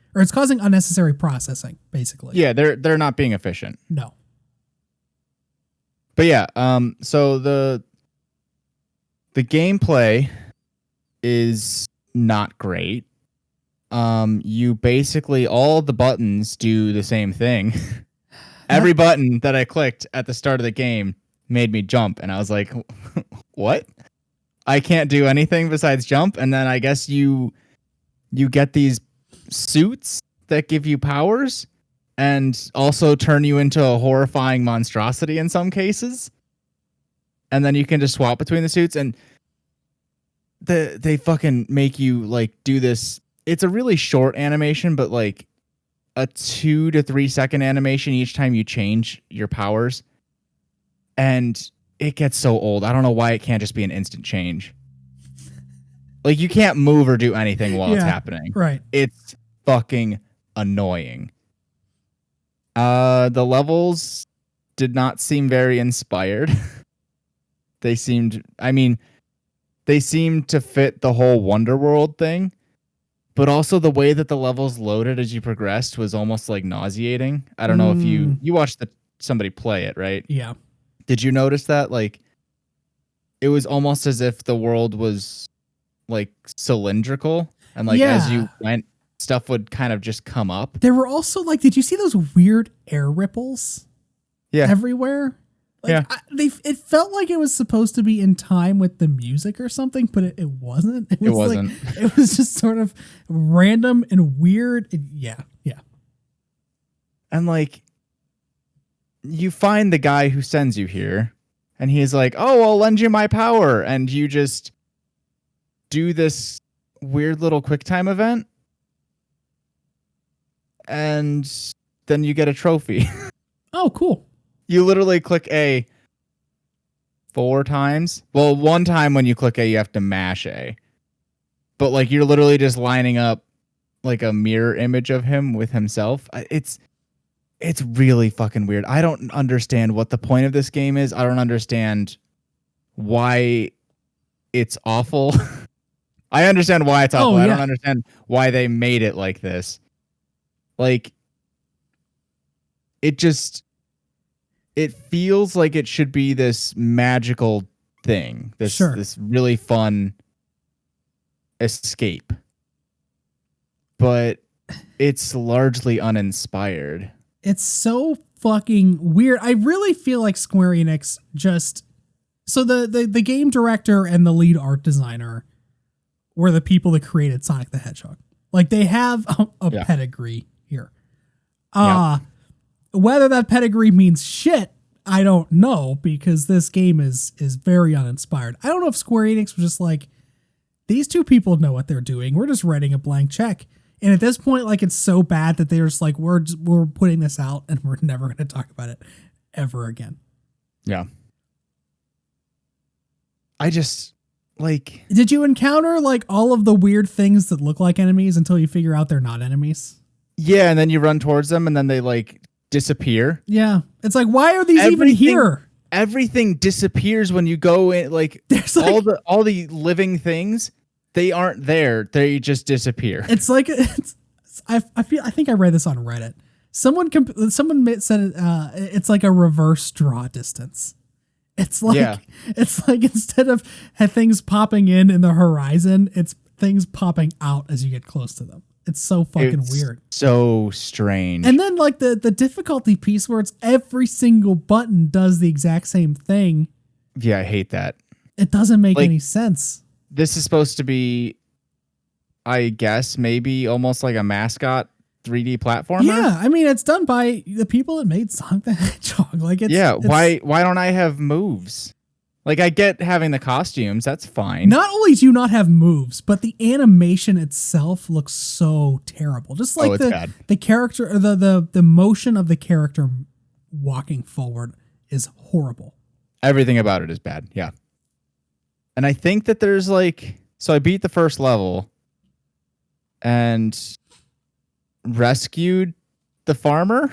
processing, basically. Yeah, they're not being efficient. No. But yeah, so the gameplay is not great. You basically, all the buttons do the same thing. Every button that I clicked at the start of the game made me jump, and I was like, what? I can't do anything besides jump. And then I guess you get these suits that give you powers and also turn you into a horrifying monstrosity in some cases. And then you can just swap between the suits, and they fucking make you like do this. It's a really short animation, but like a 2 to 3 second animation each time you change your powers. And it gets so old. I don't know why it can't just be an instant change. Like, you can't move or do anything while it's happening. Right. It's fucking annoying. The levels did not seem very inspired. They seemed to fit the whole Wonderworld thing, but also the way that the levels loaded as you progressed was almost like nauseating. I don't know if you watched somebody play it, right? Yeah. Did you notice that? Like, it was almost as if the world was like cylindrical, and like as you went, stuff would kind of just come up. There were also like, did you see those weird air ripples? Yeah, everywhere. Like it felt like it was supposed to be in time with the music or something, but it wasn't. It wasn't. Like, it was just sort of random and weird. Yeah. And like, you find the guy who sends you here, and he's like, "Oh, I'll lend you my power," and you just do this weird little QuickTime event, and then you get a trophy. Oh, cool. You literally click A 4 times. Well, one time when you click A, you have to mash A. But like, you're literally just lining up like a mirror image of him with himself. It's really fucking weird. I don't understand what the point of this game is. I don't understand why it's awful. I understand why it's awful. I don't understand why they made it like this. Like, it feels like it should be this magical thing. This really fun escape. But it's largely uninspired. It's so fucking weird. I really feel like Square Enix just... So the game director and the lead art designer were the people that created Sonic the Hedgehog. Like, they have a pedigree here. Whether that pedigree means shit, I don't know, because this game is very uninspired. I don't know if Square Enix was just like, these two people know what they're doing. We're just writing a blank check. And at this point, like, it's so bad that they're just like, we're putting this out and we're never going to talk about it ever again. Yeah. I just, like... Did you encounter, like, all of the weird things that look like enemies until you figure out they're not enemies? Yeah, and then you run towards them and then they, like, disappear. Yeah. It's like, why are these even here? Everything disappears when you go in, like, all the living things, they aren't there. They just disappear. It's like, I think I read this on Reddit. Someone said it's like a reverse draw distance. It's like instead of things popping in the horizon, it's things popping out as you get close to them. It's so fucking weird. So strange. And then like the difficulty piece where it's every single button does the exact same thing. Yeah, I hate that. It doesn't make any sense. This is supposed to be, I guess, maybe almost like a mascot 3D platformer. Yeah, I mean, it's done by the people that made Sonic the Hedgehog. Like, why don't I have moves? Like, I get having the costumes, that's fine. Not only do you not have moves, but the animation itself looks so terrible. Just like the character, or the motion of the character walking forward is horrible. Everything about it is bad, yeah. And I think that there's like, so I beat the first level and rescued the farmer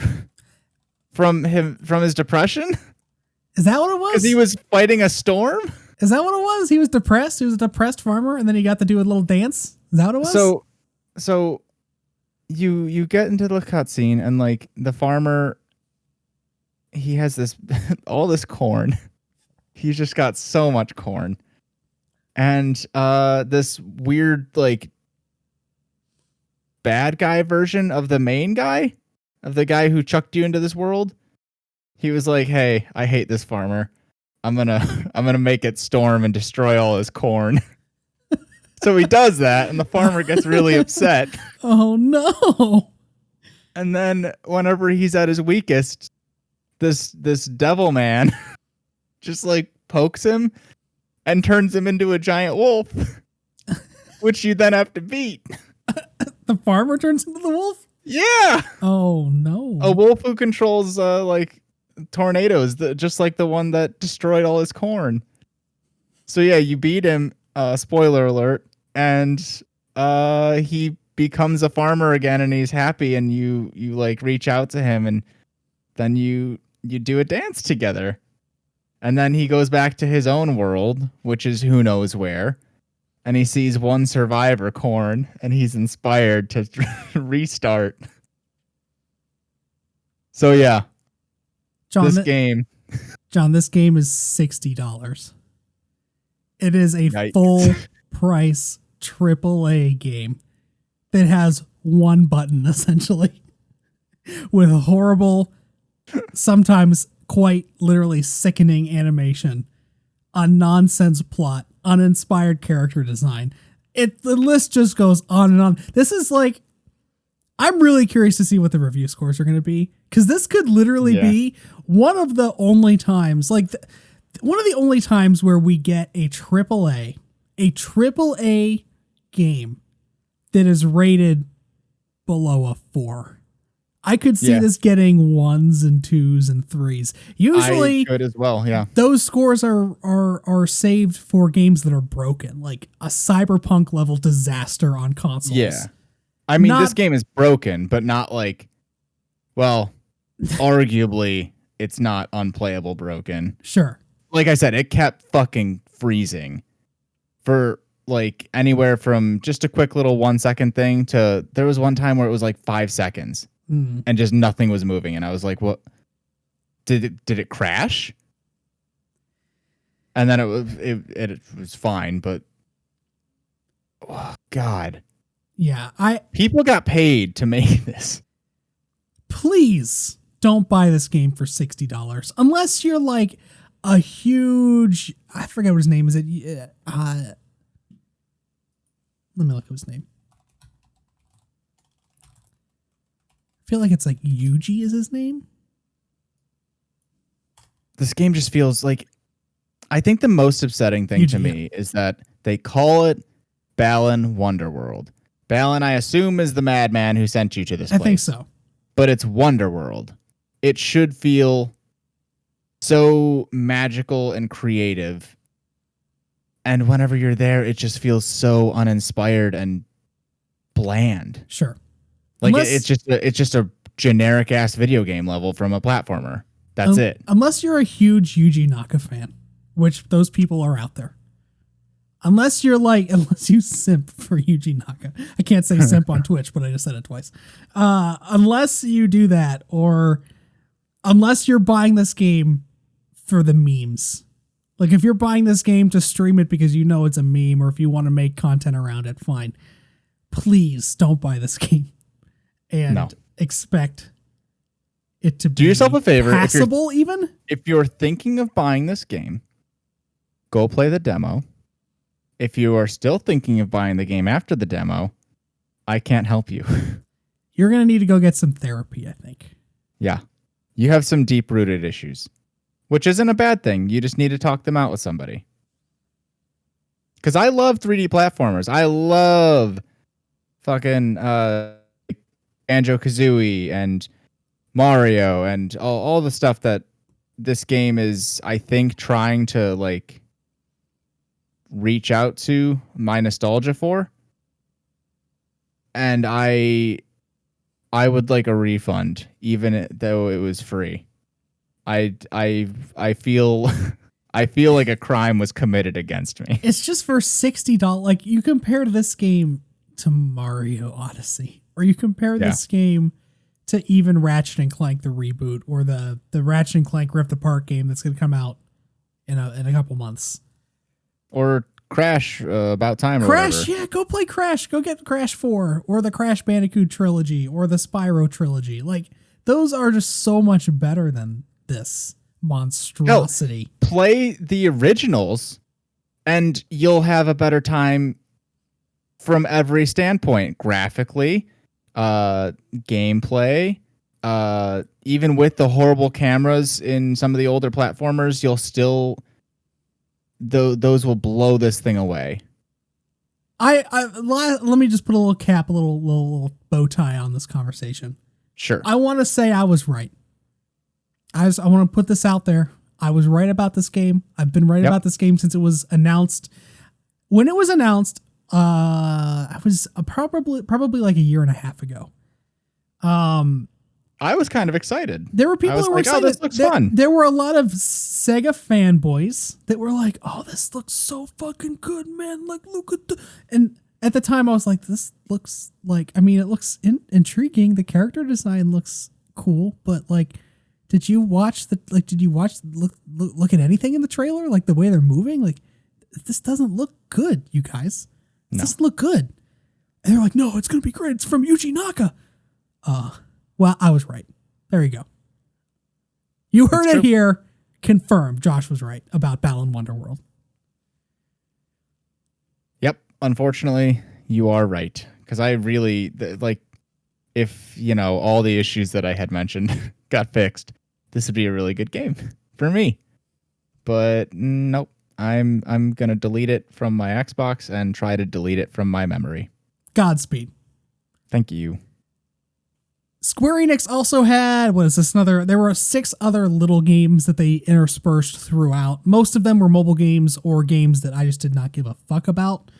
from his depression. Is that what it was? Because he was fighting a storm. Is that what it was? He was depressed. He was a depressed farmer, and then he got to do a little dance. Is that what it was? So you get into the cutscene, and like the farmer, he has this all this corn. He's just got so much corn, and this weird like bad guy version of the main guy, of the guy who chucked you into this world. He was like, "Hey, I hate this farmer. I'm gonna make it storm and destroy all his corn." So he does that, and the farmer gets really upset. Oh no! And then whenever he's at his weakest, this devil man just like pokes him and turns him into a giant wolf, which you then have to beat. The farmer turns into the wolf? Yeah. Oh no! A wolf who controls like tornadoes, just like the one that destroyed all his corn. So yeah, you beat him, spoiler alert, and he becomes a farmer again, and he's happy, and you like reach out to him, and then you do a dance together. And then he goes back to his own world, which is who knows where, and he sees one survivor, corn, and he's inspired to restart. So yeah, John, this game is $60. It is a Yikes. full price AAA game that has one button essentially with horrible, sometimes quite literally sickening animation, a nonsense plot, uninspired character design. The list just goes on and on. This is like, I'm really curious to see what the review scores are going to be, because this could literally be one of the only times, like one of the only times where we get a AAA game that is rated below a 4. I could see this getting 1s and 2s and 3s. Usually, I could as well. Yeah, those scores are saved for games that are broken, like a Cyberpunk level disaster on consoles. Yeah, I mean, this game is broken, but not like, well, arguably it's not unplayable broken. Sure. Like I said, it kept fucking freezing for like anywhere from just a quick little 1 second thing to there was one time where it was like 5 seconds. And just nothing was moving, and I was like, "What? Did it crash?" And then it was fine, but oh God, yeah, people got paid to make this. Please don't buy this game for $60 unless you're like a huge. I forget what his name is. Let me look up his name. I feel like it's like Yuji is his name. This game just feels like, I think the most upsetting thing to me is that they call it Balan Wonderworld. Balan, I assume, is the madman who sent you to this place. I think so. But it's Wonderworld. It should feel so magical and creative. And whenever you're there, it just feels so uninspired and bland. Sure. Like it's just a generic ass video game level from a platformer. That's it. Unless you're a huge Yuji Naka fan, which those people are out there. Unless you simp for Yuji Naka. I can't say simp on Twitch, but I just said it twice. Unless you do that, or unless you're buying this game for the memes. Like if you're buying this game to stream it because you know it's a meme, or if you want to make content around it, fine. Please don't buy this game. And expect it to be do yourself a favor. Passable, if you're thinking of buying this game, go play the demo. If you are still thinking of buying the game after the demo, I can't help you. You're going to need to go get some therapy, I think. Yeah. You have some deep-rooted issues, which isn't a bad thing. You just need to talk them out with somebody. Because I love 3D platformers. I love fucking Banjo-Kazooie and Mario and all the stuff that this game is, I think, trying to like reach out to my nostalgia for. And I would like a refund, even though it was free. I feel I feel like a crime was committed against me. It's just for $60. Like you compare this game to Mario Odyssey, or you compare this game to even Ratchet and Clank the reboot, or the Ratchet and Clank Rift Apart game that's going to come out in a couple months, or Crash About Time. Crash, yeah, go play Crash. Go get Crash 4, or the Crash Bandicoot trilogy, or the Spyro trilogy. Like those are just so much better than this monstrosity. Hell, play the originals, and you'll have a better time from every standpoint, graphically, gameplay, even with the horrible cameras in some of the older platformers, you'll still those will blow this thing away. Let me just put a little cap, a little bow tie on this conversation. Sure. I want to say I was right. I want to put this out there. I was right about this game. I've been right about this game since it was announced. When it was announced, I was probably like a year and a half ago. I was kind of excited. There were people that were excited. Oh, this looks fun. There were a lot of Sega fanboys that were like, "Oh, this looks so fucking good, man! Like, look at the." And at the time, I was like, "This looks like. I mean, it looks intriguing. The character design looks cool, but like, did you watch look at anything in the trailer? Like the way they're moving, like." this doesn't look good, you guys. This No. doesn't look good. And they're like, no, it's going to be great. It's from Yuji Naka. Well, I was right. There you go. You heard it here. Confirmed. Josh was right about Balan Wonderworld. Yep. Unfortunately, you are right. Because I really, if, all the issues that I had mentioned got fixed, this would be a really good game for me. But nope. I'm going to delete it from my Xbox and try to delete it from my memory. Godspeed. Thank you. Square Enix also had, there were 6 other little games that they interspersed throughout. Most of them were mobile games or games that I just did not give a fuck about.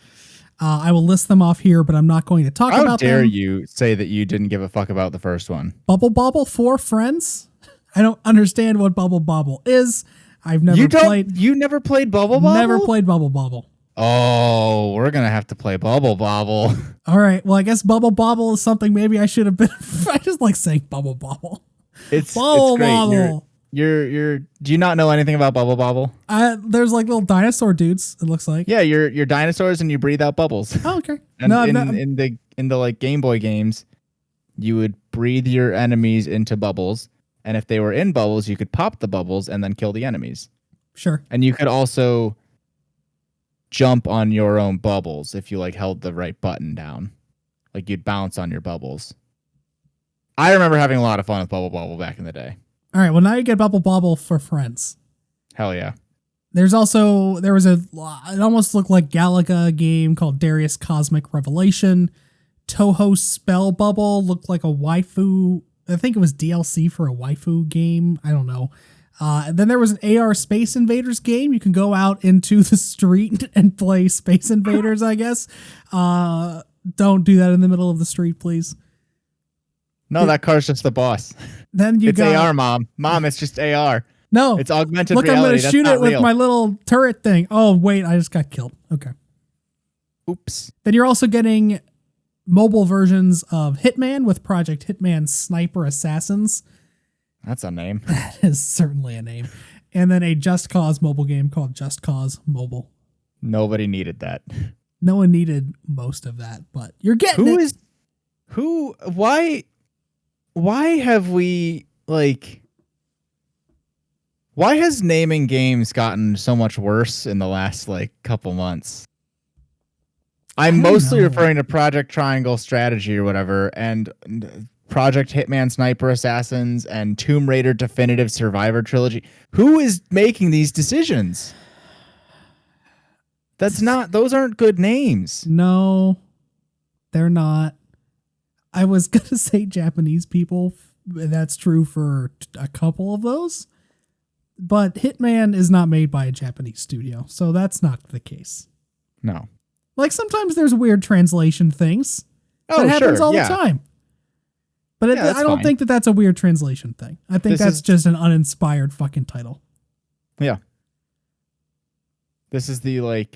I will list them off here, but I'm not going to talk about them. How dare you say that you didn't give a fuck about the first one? Bubble Bobble for Friends? I don't understand what Bubble Bobble is. I've never played. You never played Bubble Bobble? Never played Bubble Bobble. Oh, we're going to have to play Bubble Bobble. All right. Well, I guess Bubble Bobble is something maybe I should have been. I just like saying Bubble Bobble. It's Bubble great. Bobble. Do you not know anything about Bubble Bobble? There's like little dinosaur dudes, it looks like. Yeah, you're dinosaurs and you breathe out bubbles. Oh, okay. And in the like Game Boy games, you would breathe your enemies into bubbles, and if they were in bubbles, you could pop the bubbles and then kill the enemies. Sure. And you could also jump on your own bubbles if you like held the right button down. Like you'd bounce on your bubbles. I remember having a lot of fun with Bubble Bobble back in the day. All right. Well, now you get Bubble Bobble for Friends. Hell yeah. There was it almost looked like Galaga game called Darius Cosmic Revelation. Toho Spell Bubble looked like a waifu. I think it was DLC for a waifu game. I don't know. Then there was an AR Space Invaders game. You can go out into the street and play Space Invaders, I guess. Don't do that in the middle of the street, please. No, that car's just the boss. Then it's AR, Mom. Mom, it's just AR. No. It's augmented reality. I'm going to shoot it with my little turret thing. Oh, wait, I just got killed. Okay. Oops. Then you're also getting mobile versions of Hitman with Project Hitman Sniper Assassins. That's a name. That is certainly a name. And then a Just Cause mobile game called Just Cause Mobile. Nobody needed that. No one needed most of that, but you're getting it. Why have we, why has naming games gotten so much worse in the last, couple months? I'm mostly referring to Project Triangle Strategy or whatever, and Project Hitman Sniper Assassins and Tomb Raider Definitive Survivor Trilogy. Who is making these decisions? Those aren't good names. No, they're not. I was going to say Japanese people. That's true for a couple of those. But Hitman is not made by a Japanese studio, so that's not the case. No. Sometimes there's weird translation things. Oh, that happens sure, all the time. But I don't think that that's a weird translation thing. I think that's just an uninspired fucking title. Yeah. This is the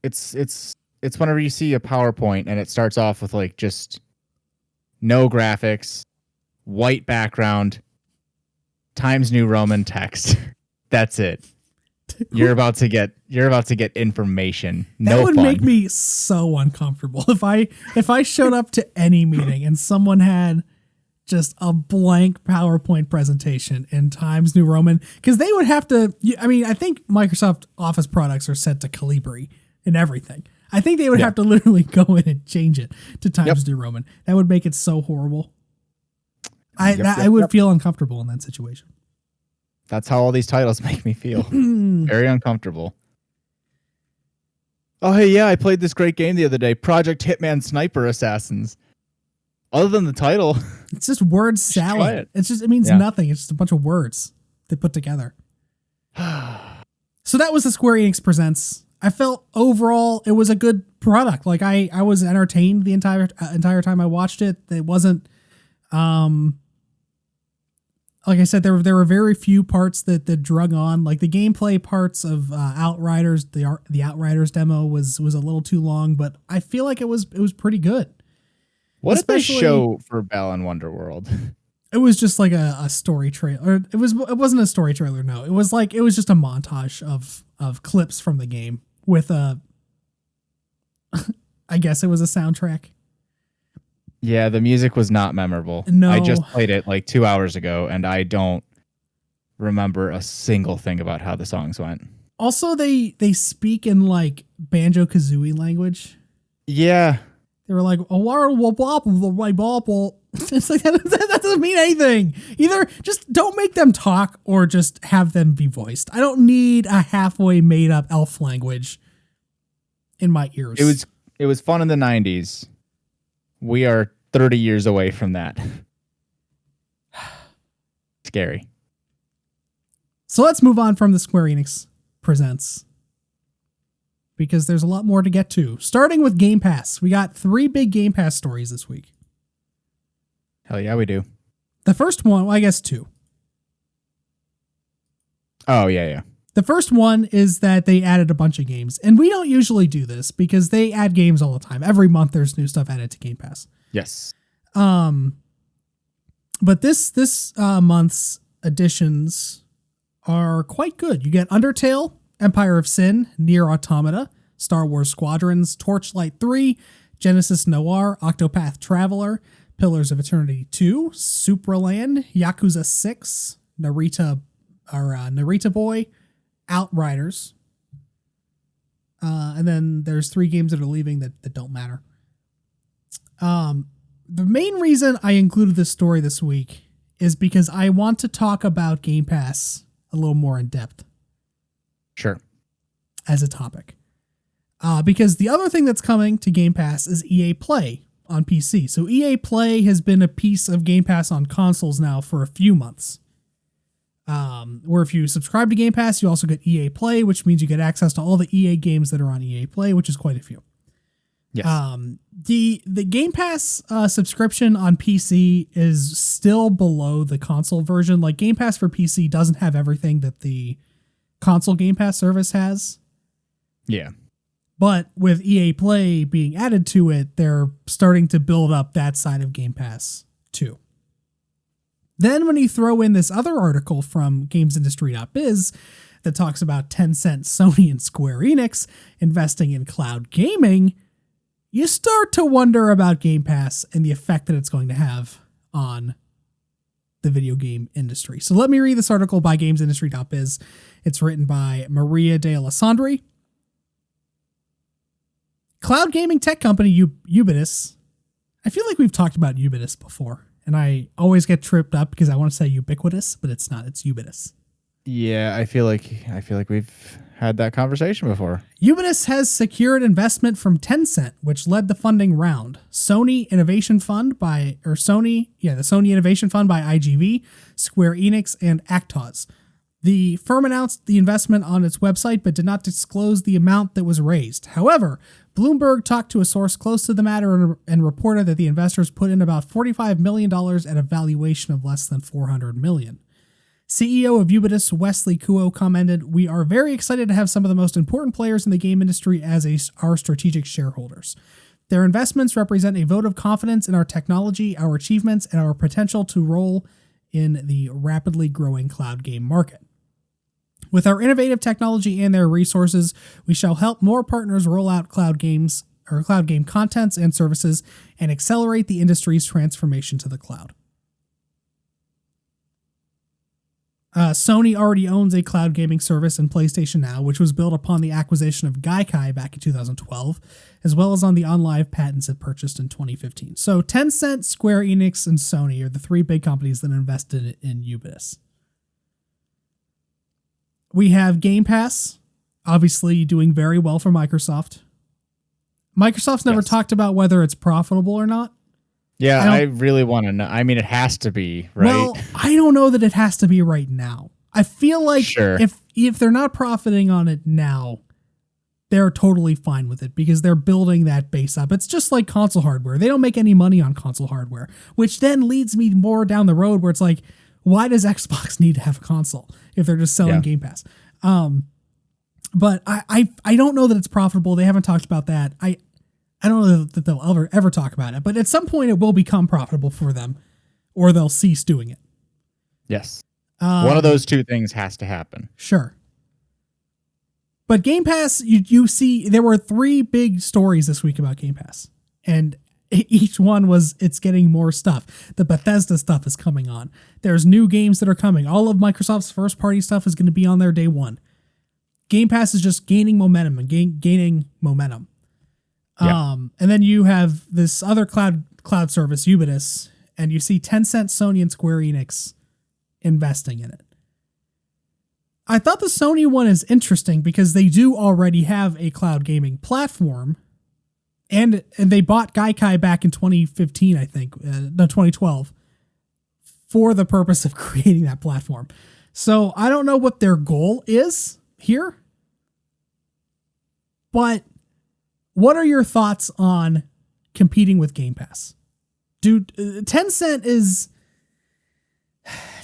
it's whenever you see a PowerPoint and it starts off with just no graphics, white background, Times New Roman text. That's it. You're about to get information. That would fun. make me so uncomfortable if I showed up to any meeting and someone had just a blank PowerPoint presentation in Times New Roman, because they would have to. I think Microsoft Office products are set to Calibri and everything. I think they would have to literally go in and change it to Times New Roman. That would make it so horrible. I would feel uncomfortable in that situation. That's how all these titles make me feel. Very uncomfortable. Oh, hey, yeah, I played this great game the other day, Project Hitman Sniper Assassins. Other than the title, it's just word salad. It means nothing. It's just a bunch of words they put together. So that was the Square Enix Presents. I felt overall it was a good product. I was entertained the entire time I watched it. It wasn't like I said, there were very few parts that drug on. Like the gameplay parts of Outriders, the Outriders demo was a little too long, but I feel like it was pretty good. What did they show for Balan Wonderworld? It was just like a story trailer. It wasn't a story trailer. No, it was just a montage of clips from the game with a. I guess it was a soundtrack. Yeah, the music was not memorable. No. I just played it like 2 hours ago, and I don't remember a single thing about how the songs went. Also, they speak in like Banjo-Kazooie language. Yeah. They were like, it's like, that doesn't mean anything. Either just don't make them talk or just have them be voiced. I don't need a halfway made up elf language in my ears. It was fun in the 90s. We are 30 years away from that. Scary. So let's move on from the Square Enix Presents, because there's a lot more to get to. Starting with Game Pass. We got 3 big Game Pass stories this week. Hell yeah, we do. The first one, well, I guess 2. Oh, yeah. The first one is that they added a bunch of games. And we don't usually do this because they add games all the time. Every month there's new stuff added to Game Pass. Yes. But this month's additions are quite good. You get Undertale, Empire of Sin, Nier Automata, Star Wars Squadrons, Torchlight 3, Genesis Noir, Octopath Traveler, Pillars of Eternity 2, Supraland, Yakuza 6, Narita Boy, Outriders. And then there's 3 games that are leaving that don't matter. The main reason I included this story this week is because I want to talk about Game Pass a little more in depth. Sure. As a topic. Because the other thing that's coming to Game Pass is EA Play on PC. So EA Play has been a piece of Game Pass on consoles now for a few months. Where if you subscribe to Game Pass, you also get EA Play, which means you get access to all the EA games that are on EA Play, which is quite a few. Yes. The Game Pass subscription on PC is still below the console version. Like, Game Pass for PC doesn't have everything that the console Game Pass service has. Yeah. But with EA Play being added to it, they're starting to build up that side of Game Pass too. Then when you throw in this other article from gamesindustry.biz that talks about Tencent, Sony, and Square Enix investing in cloud gaming, you start to wonder about Game Pass and the effect that it's going to have on the video game industry. So let me read this article by gamesindustry.biz. It's written by Maria de Alessandri. Cloud gaming tech company Ubitus. I feel like we've talked about Ubitus before, and I always get tripped up because I want to say ubiquitous, but it's not. It's Ubitus. Yeah, I feel like we've had that conversation before. Ubitus has secured investment from Tencent, which led the funding round. The Sony Innovation Fund by IGV, Square Enix, and Actos. The firm announced the investment on its website, but did not disclose the amount that was raised. However, Bloomberg talked to a source close to the matter and reported that the investors put in about $45 million at a valuation of less than $400 million. CEO of Ubitus, Wesley Kuo, commented, "We are very excited to have some of the most important players in the game industry as our strategic shareholders. Their investments represent a vote of confidence in our technology, our achievements, and our potential to role in the rapidly growing cloud game market. With our innovative technology and their resources, we shall help more partners roll out cloud game contents and services and accelerate the industry's transformation to the cloud." Sony already owns a cloud gaming service in PlayStation Now, which was built upon the acquisition of Gaikai back in 2012, as well as on the OnLive patents it purchased in 2015. So Tencent, Square Enix, and Sony are the 3 big companies that invested in Ubitus. We have Game Pass, obviously doing very well for Microsoft. Microsoft's never talked about whether it's profitable or not. Yeah, I really want to know. I mean, it has to be, right? Well, I don't know that it has to be right now. I feel like if they're not profiting on it now, they're totally fine with it because they're building that base up. It's just like console hardware. They don't make any money on console hardware, which then leads me more down the road where it's like, why does Xbox need to have a console if they're just selling Game Pass? But I don't know that it's profitable. They haven't talked about that. I don't know that they'll ever talk about it, but at some point it will become profitable for them or they'll cease doing it. Yes. One of those two things has to happen. Sure. But Game Pass, you see, there were 3 big stories this week about Game Pass. And each one was, it's getting more stuff. The Bethesda stuff is coming on. There's new games that are coming. All of Microsoft's first-party stuff is going to be on there day one. Game Pass is just gaining momentum and gaining momentum. Yeah. And then you have this other cloud service, Ubisoft, and you see Tencent, Sony, and Square Enix investing in it. I thought the Sony one is interesting because they do already have a cloud gaming platform, and they bought Gaikai back in 2015, I think, 2012, for the purpose of creating that platform. So I don't know what their goal is here, but what are your thoughts on competing with Game Pass? Dude,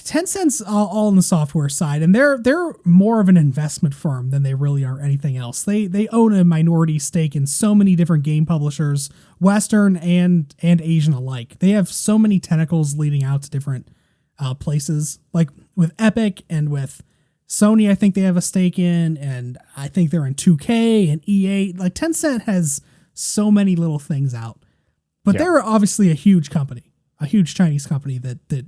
Tencent's all on the software side, and they're more of an investment firm than they really are anything else. They own a minority stake in so many different game publishers, Western and Asian alike. They have so many tentacles leading out to different places, like with Epic and with Sony. I think they have a stake in, and I think they're in 2K and EA. Like Tencent has so many little things out, but they're obviously a huge company, a huge Chinese company that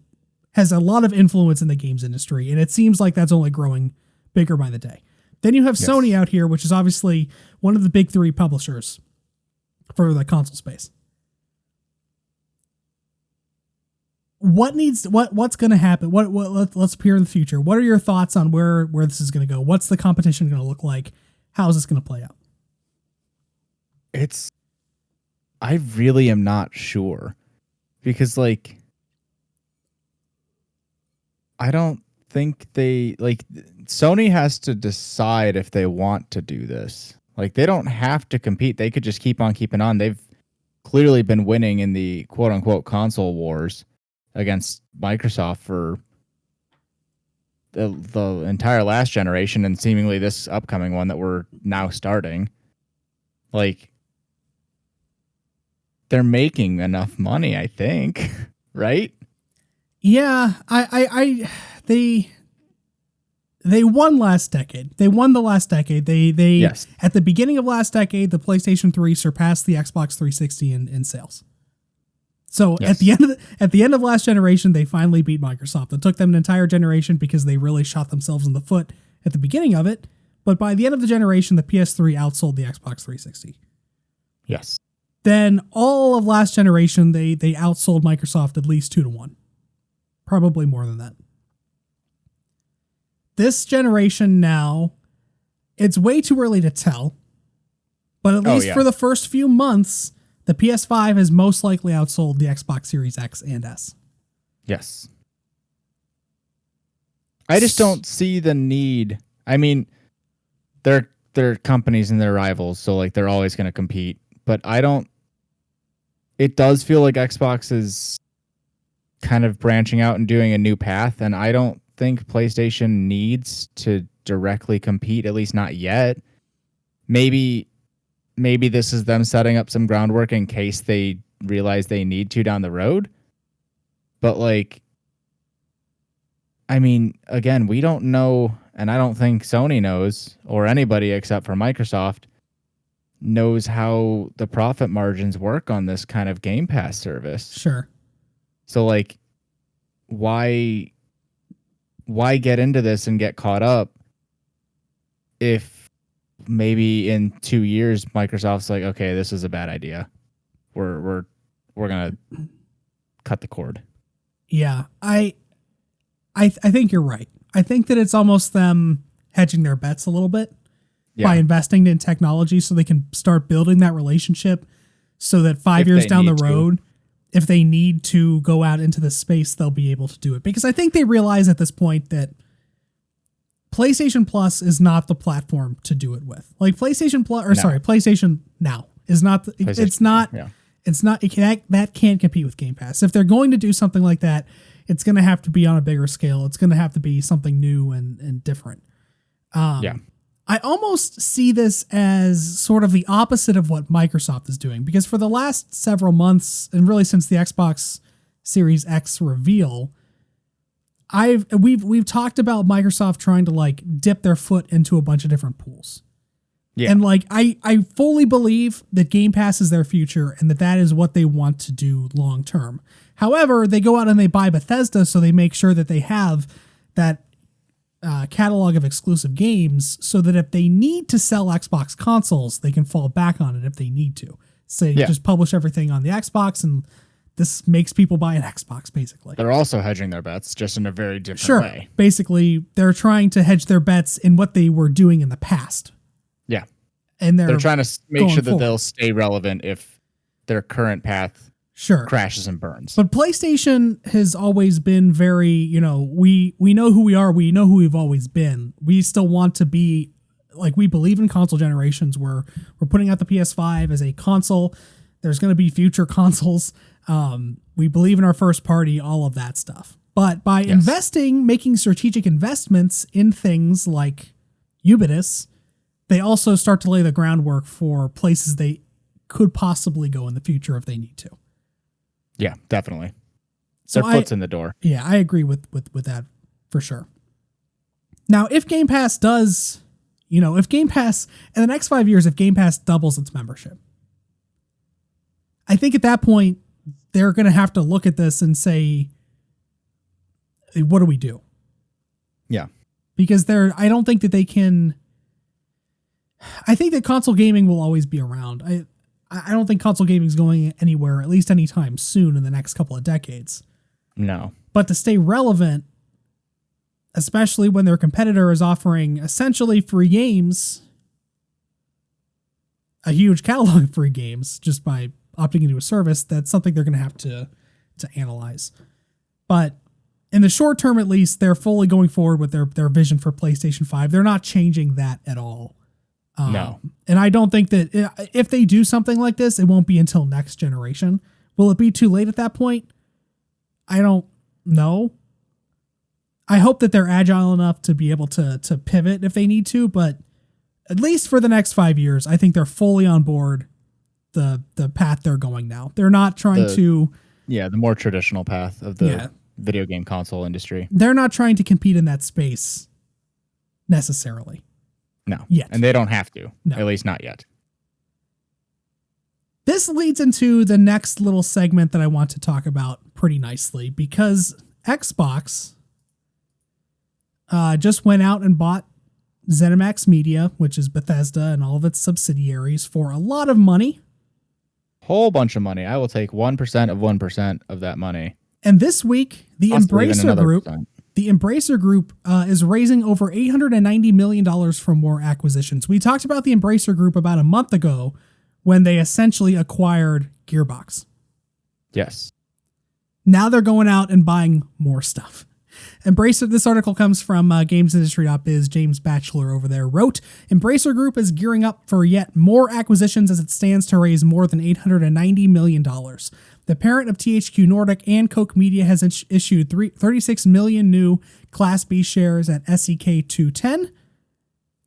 has a lot of influence in the games industry, and it seems like that's only growing bigger by the day. Then you have Sony out here, which is obviously one of the big 3 publishers for the console space. What's going to happen? Let's peer in the future. What are your thoughts on where this is going to go? What's the competition going to look like? How is this going to play out? I really am not sure, because like, I don't think Sony has to decide if they want to do this. Like, they don't have to compete. They could just keep on keeping on. They've clearly been winning in the quote unquote console wars against Microsoft for the entire last generation, and seemingly this upcoming one that we're now starting. Like, they're making enough money, I think, right? Yeah, they won last decade. They won the last decade. They At the beginning of last decade, the PlayStation 3 surpassed the Xbox 360 in sales. So at the end of last generation, they finally beat Microsoft. It took them an entire generation because they really shot themselves in the foot at the beginning of it. But by the end of the generation, the PS3 outsold the Xbox 360. Yes. Then all of last generation, they outsold Microsoft at least 2-1. Probably more than that. This generation now, it's way too early to tell, but at least for the first few months, the PS5 has most likely outsold the Xbox Series X and S. Yes. I just don't see the need. I mean, they're companies and they're rivals, so like they're always going to compete, but it does feel like Xbox is kind of branching out and doing a new path, and I don't think PlayStation needs to directly compete, at least not yet. Maybe this is them setting up some groundwork in case they realize they need to down the road. But like, I mean, again, we don't know, and I don't think Sony knows, or anybody except for Microsoft knows how the profit margins work on this kind of Game Pass service. Sure. So like, why get into this and get caught up if maybe in 2 years Microsoft's like, okay, this is a bad idea. We're gonna cut the cord. Yeah, I think you're right. I think that it's almost them hedging their bets a little bit by investing in technology so they can start building that relationship so that 5 years down the road, if they need to go out into the space, they'll be able to do it. Because I think they realize at this point that PlayStation Plus is not the platform to do it with. Like PlayStation Now is not. That can't compete with Game Pass. If they're going to do something like that, it's going to have to be on a bigger scale. It's going to have to be something new and different. I almost see this as sort of the opposite of what Microsoft is doing, because for the last several months, and really since the Xbox Series X reveal, we've talked about Microsoft trying to like dip their foot into a bunch of different pools. Yeah. And like I fully believe that Game Pass is their future and that is what they want to do long term. However, they go out and they buy Bethesda, so they make sure that they have that catalog of exclusive games so that if they need to sell Xbox consoles, they can fall back on it if they need to. So just publish everything on the Xbox, and this makes people buy an Xbox, basically. They're also hedging their bets, just in a very different way. Basically, they're trying to hedge their bets in what they were doing in the past. Yeah. And they're trying to make sure that they'll stay relevant if their current path crashes and burns. But PlayStation has always been very, we know who we are. We know who we've always been. We still want to be, like, we believe in console generations. We're putting out the PS5 as a console. There's going to be future consoles. We believe in our first party, all of that stuff. But by making strategic investments in things like Ubisoft, they also start to lay the groundwork for places they could possibly go in the future if they need to. Yeah, definitely. So their foot's in the door. Yeah, I agree with that for sure. Now, if Game Pass does, if Game Pass, in the next 5 years, if Game Pass doubles its membership, I think at that point, they're going to have to look at this and say, what do we do? Yeah. Because I don't think that they can. I think that console gaming will always be around. I don't think console gaming is going anywhere, at least anytime soon in the next couple of decades. No. But to stay relevant, especially when their competitor is offering essentially free games, a huge catalog of free games just by opting into a service, that's something they're going to have to analyze. But in the short term, at least, they're fully going forward with their vision for PlayStation 5. They're not changing that at all. No. And I don't think that if they do something like this, it won't be until next generation. Will it be too late at that point? I don't know. I hope that they're agile enough to be able to pivot if they need to, but at least for the next 5 years, I think they're fully on board the path they're going now. They're not trying to... Yeah, the more traditional path of the video game console industry. They're not trying to compete in that space necessarily. No. Yet. And they don't have to. No. At least not yet. This leads into the next little segment that I want to talk about pretty nicely, because Xbox just went out and bought ZeniMax Media, which is Bethesda and all of its subsidiaries, for a lot of money. Whole bunch of money. I will take 1% of 1% of that money. And this week, the Embracer Group is raising over $890 million from more acquisitions. We talked about the Embracer Group about a month ago when they essentially acquired Gearbox. Yes. Now they're going out and buying more stuff. Embracer, this article comes from GamesIndustry.biz. James Batchelor over there wrote, Embracer Group is gearing up for yet more acquisitions as it stands to raise more than $890 million. The parent of THQ Nordic and Koch Media has issued 36 million new Class B shares at SEK 210,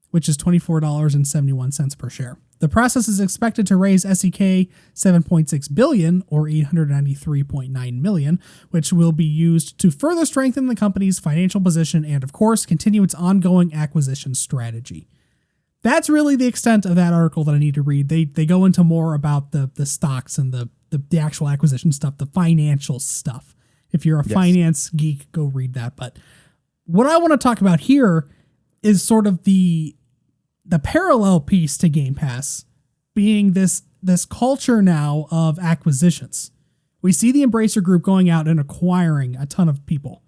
which is $24.71 per share. The process is expected to raise SEK 7.6 billion or $893.9 million, which will be used to further strengthen the company's financial position and, of course, continue its ongoing acquisition strategy. That's really the extent of that article that I need to read. They go into more about the stocks and the actual acquisition stuff, the financial stuff. If you're a finance geek, go read that. But what I want to talk about here is sort of the parallel piece to Game Pass being this culture now of acquisitions. We see the Embracer Group going out and acquiring a ton of people.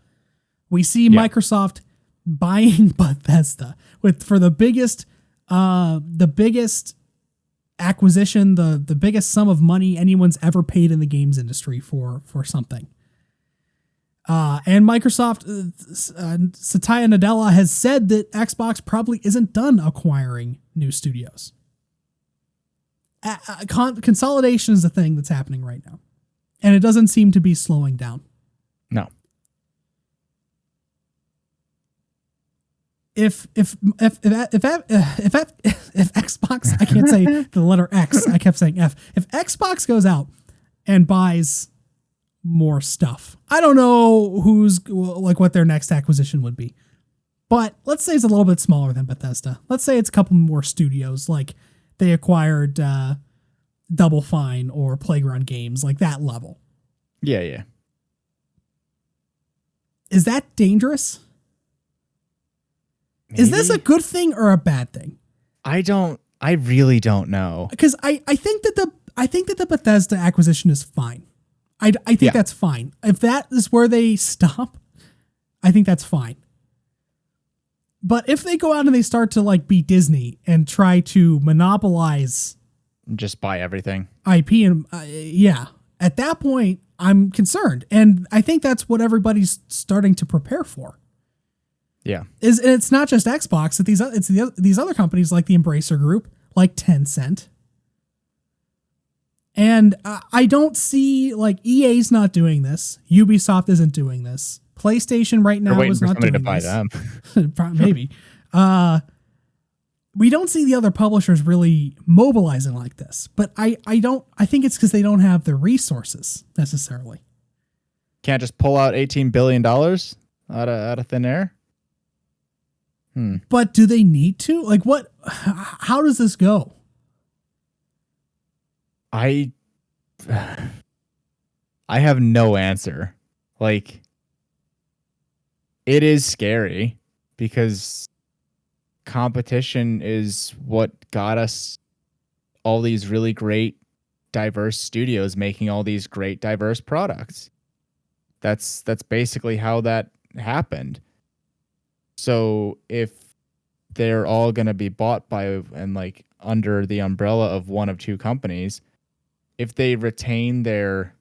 We see Microsoft buying Bethesda for the biggest acquisition, the biggest sum of money anyone's ever paid in the games industry for something. And Microsoft, Satya Nadella has said that Xbox probably isn't done acquiring new studios. Consolidation is the thing that's happening right now, and it doesn't seem to be slowing down. No. If Xbox, I can't say the letter X, I kept saying F. If Xbox goes out and buys more stuff. I don't know what their next acquisition would be. But let's say it's a little bit smaller than Bethesda. Let's say it's a couple more studios, like they acquired Double Fine or Playground Games, like that level. Yeah. Is that dangerous? Maybe. Is this a good thing or a bad thing? I really don't know. Because I think that the Bethesda acquisition is fine. I think that's fine. If that is where they stop, I think that's fine. But if they go out and they start to like be Disney and try to monopolize, just buy everything, IP, and at that point I'm concerned, and I think that's what everybody's starting to prepare for. Yeah, it's not just Xbox. It's these other companies like the Embracer Group, like Tencent, and I don't see like EA's not doing this. Ubisoft isn't doing this. PlayStation right now is not doing this. Maybe. We don't see the other publishers really mobilizing like this, but I think it's because they don't have the resources necessarily. Can't just pull out $18 billion out of thin air. But do they need to? Like what? How does this go? I have no answer. Like, it is scary because competition is what got us all these really great, diverse studios making all these great, diverse products. That's basically how that happened. So if they're all going to be bought by and like under the umbrella of one of two companies, if they retain their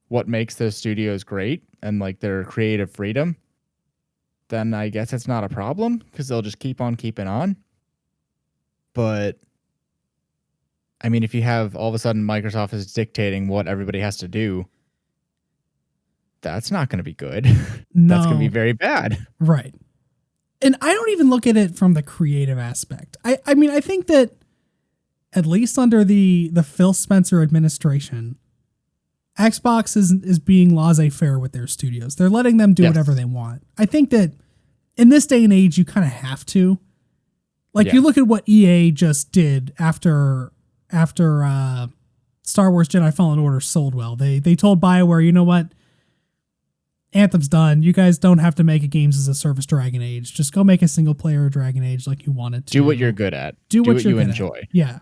what makes those studios great and like their creative freedom, then I guess it's not a problem because they'll just keep on keeping on. But I mean, if you have all of a sudden Microsoft is dictating what everybody has to do, that's not going to be good. No. That's going to be very bad. Right. And I don't even look at it from the creative aspect. I mean, I think that at least under the Phil Spencer administration, Xbox is being laissez-faire with their studios. They're letting them do whatever they want. I think that in this day and age, you kind of have to. Like, you look at what EA just did after Star Wars Jedi Fallen Order sold well. They told BioWare, you know what? Anthem's done. You guys don't have to make a games as a service Dragon Age. Just go make a single player Dragon Age like you wanted to. Do what you're good at. Do what you enjoy. Yeah.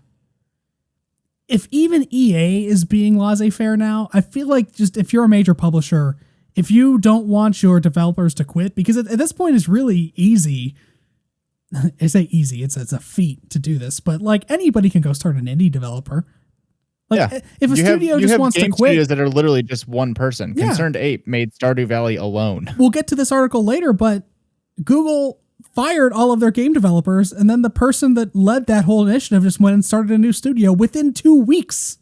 If even EA is being laissez-faire now, I feel like just if you're a major publisher, if you don't want your developers to quit, because at this point it's really easy. I say easy, it's a feat to do this, but like anybody can go start an indie developer. Like if a studio just wants to quit, studios that are literally just one person. Concerned Ape made Stardew Valley alone. We'll get to this article later, but Google fired all of their game developers, and then the person that led that whole initiative just went and started a new studio within 2 weeks.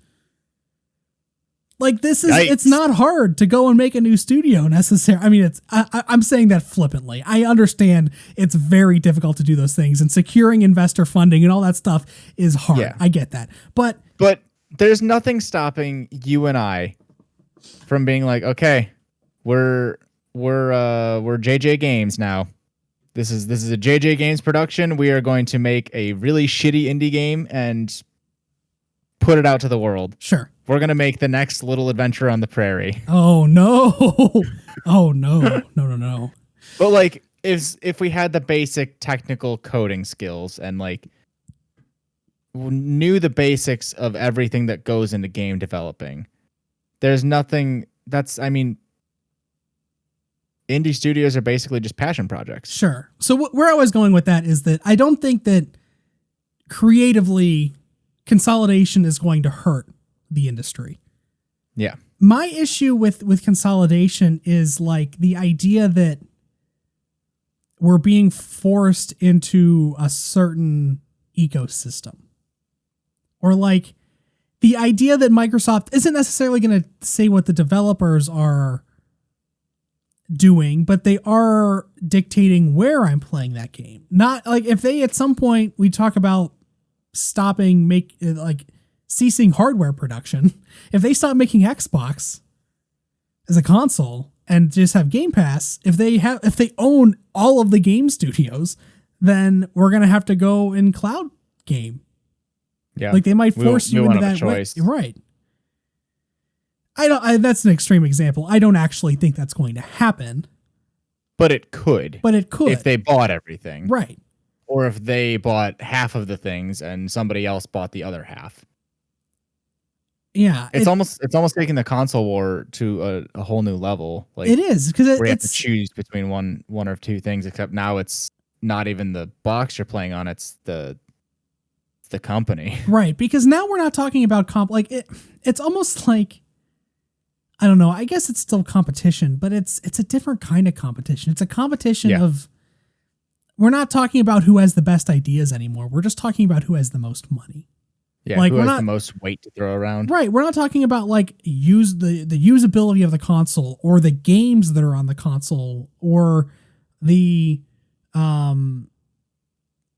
Like this is, it's not hard to go and make a new studio necessarily. I mean, I'm saying that flippantly. I understand it's very difficult to do those things, and securing investor funding and all that stuff is hard. Yeah. I get that. But there's nothing stopping you and I from being like, okay, we're JJ Games now. This is a JJ Games production. We are going to make a really shitty indie game and put it out to the world. Sure. We're going to make the next Little Adventure on the Prairie. Oh, no. Oh, no. No. But like, if we had the basic technical coding skills and like knew the basics of everything that goes into game developing, there's nothing indie studios are basically just passion projects. Sure. So where I was going with that is that I don't think that creatively consolidation is going to hurt the industry. Yeah. My issue with consolidation is like the idea that we're being forced into a certain ecosystem, or like the idea that Microsoft isn't necessarily going to say what the developers are doing, but they are dictating where I'm playing that game. Not like if they at some point we talk about ceasing hardware production. If they stop making Xbox, as a console and just have Game Pass, if they own all of the game studios, then we're going to have to go in cloud game. Yeah. Like they might force you into that way. Right. That's an extreme example. I don't actually think that's going to happen. But it could. If they bought everything. Right. Or if they bought half of the things and somebody else bought the other half. Yeah. It's almost taking the console war to a whole new level. Like it is, because we have to choose between one or two things, except now it's not even the box you're playing on, it's the company. Right, because now we're not talking about it's almost like, I don't know, I guess it's still competition, but it's a different kind of competition. It's a competition of, we're not talking about who has the best ideas anymore. We're just talking about who has the most money. Yeah, like, who has the most weight to throw around. Right, we're not talking about like the usability of the console or the games that are on the console or the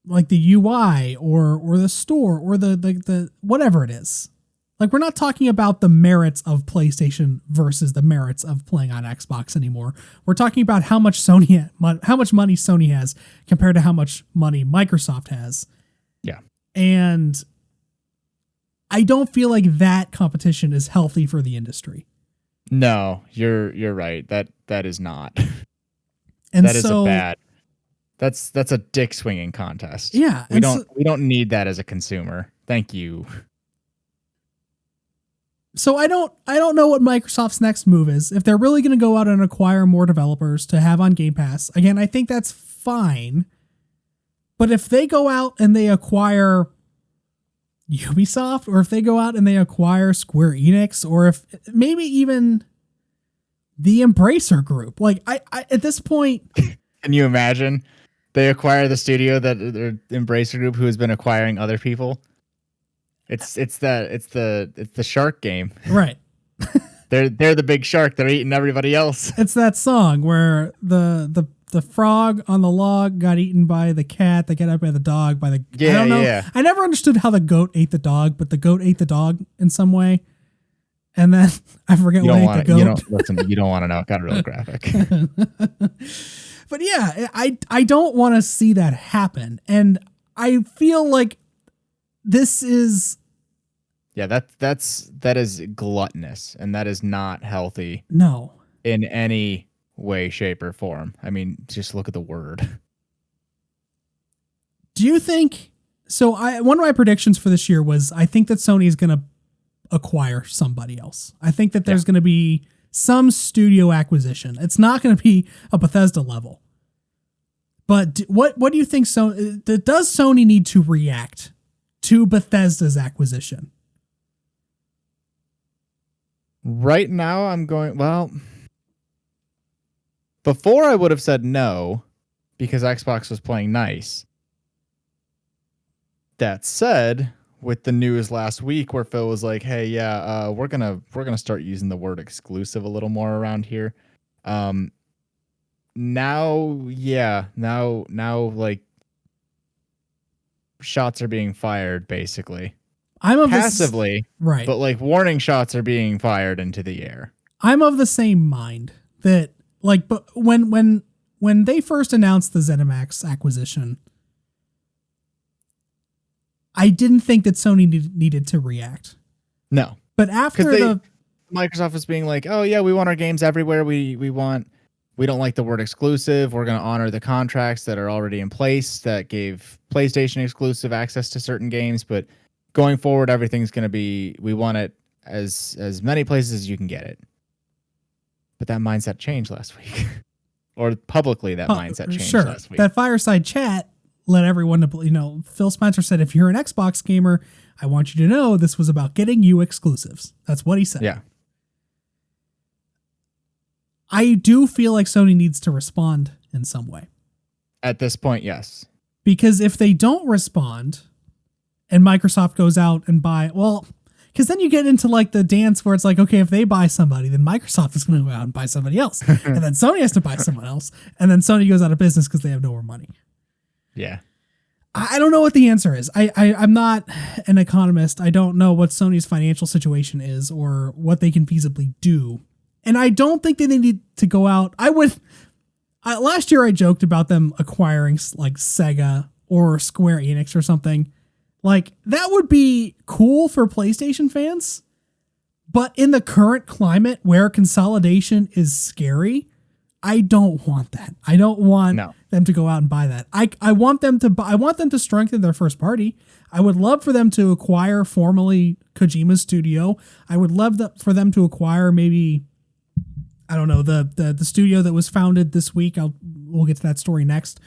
like the UI or the store or the whatever it is. Like, we're not talking about the merits of PlayStation versus the merits of playing on Xbox anymore. We're talking about how much money Sony has compared to how much money Microsoft has. Yeah. And I don't feel like that competition is healthy for the industry. No, you're right. That is not. And that is a bad. That's a dick swinging contest. Yeah, we don't need that as a consumer. Thank you. So I don't know what Microsoft's next move is. If they're really going to go out and acquire more developers to have on Game Pass, again, I think that's fine. But if they go out and they acquire Ubisoft, or if they go out and they acquire Square Enix, or if maybe even the Embracer Group, like I at this point, can you imagine they acquire the studio that the Embracer Group, who has been acquiring other people? It's the shark game, right? They're the big shark. They're eating everybody else. It's that song where the frog on the log got eaten by the cat that got up by the dog by the I don't know. Yeah. I never understood how the goat ate the dog, but the goat ate the dog in some way. And then I forget what ate the goat. You don't want to know. It got real graphic. But yeah, I don't want to see that happen. And I feel like this is that is gluttonous, and that is not healthy. No. In any way, shape, or form. I mean, just look at the word. Do you think so? One of my predictions for this year was I think that Sony is going to acquire somebody else. I think that there's going to be some studio acquisition. It's not going to be a Bethesda level. But what do you think? Does Sony need to react to Bethesda's acquisition? Right now, I'm going, well, before I would have said no because Xbox was playing nice. That said, with the news last week where Phil was like, "Hey, yeah, we're gonna start using the word exclusive a little more around here." Now, like shots are being fired basically. Passively, right? But like warning shots are being fired into the air. I'm of the same mind that, like, but when they first announced the ZeniMax acquisition, I didn't think that Sony needed to react. No, but after Microsoft was being like, "Oh yeah, we want our games everywhere. We don't like the word exclusive. We're going to honor the contracts that are already in place that gave PlayStation exclusive access to certain games, but going forward, everything's going to be, we want it as many places as you can get it." But that mindset changed last week. Or publicly that mindset changed last week. That fireside chat let everyone know, Phil Spencer said, if you're an Xbox gamer, I want you to know this was about getting you exclusives. That's what he said. Yeah. I do feel like Sony needs to respond in some way. At this point, yes. Because if they don't respond and Microsoft goes out and because then you get into like the dance where it's like, okay, if they buy somebody, then Microsoft is going to go out and buy somebody else. And then Sony has to buy someone else. And then Sony goes out of business because they have no more money. Yeah. I don't know what the answer is. I'm not an economist. I don't know what Sony's financial situation is or what they can feasibly do. And I don't think they need to go out. Last year I joked about them acquiring like Sega or Square Enix or something. Like, that would be cool for PlayStation fans. But in the current climate where consolidation is scary, I don't want that. I don't want them to go out and buy that. I want them to strengthen their first party. I would love for them to acquire formerly Kojima's studio. I would love for them to acquire maybe, I don't know, the studio that was founded this week. We'll get to that story next.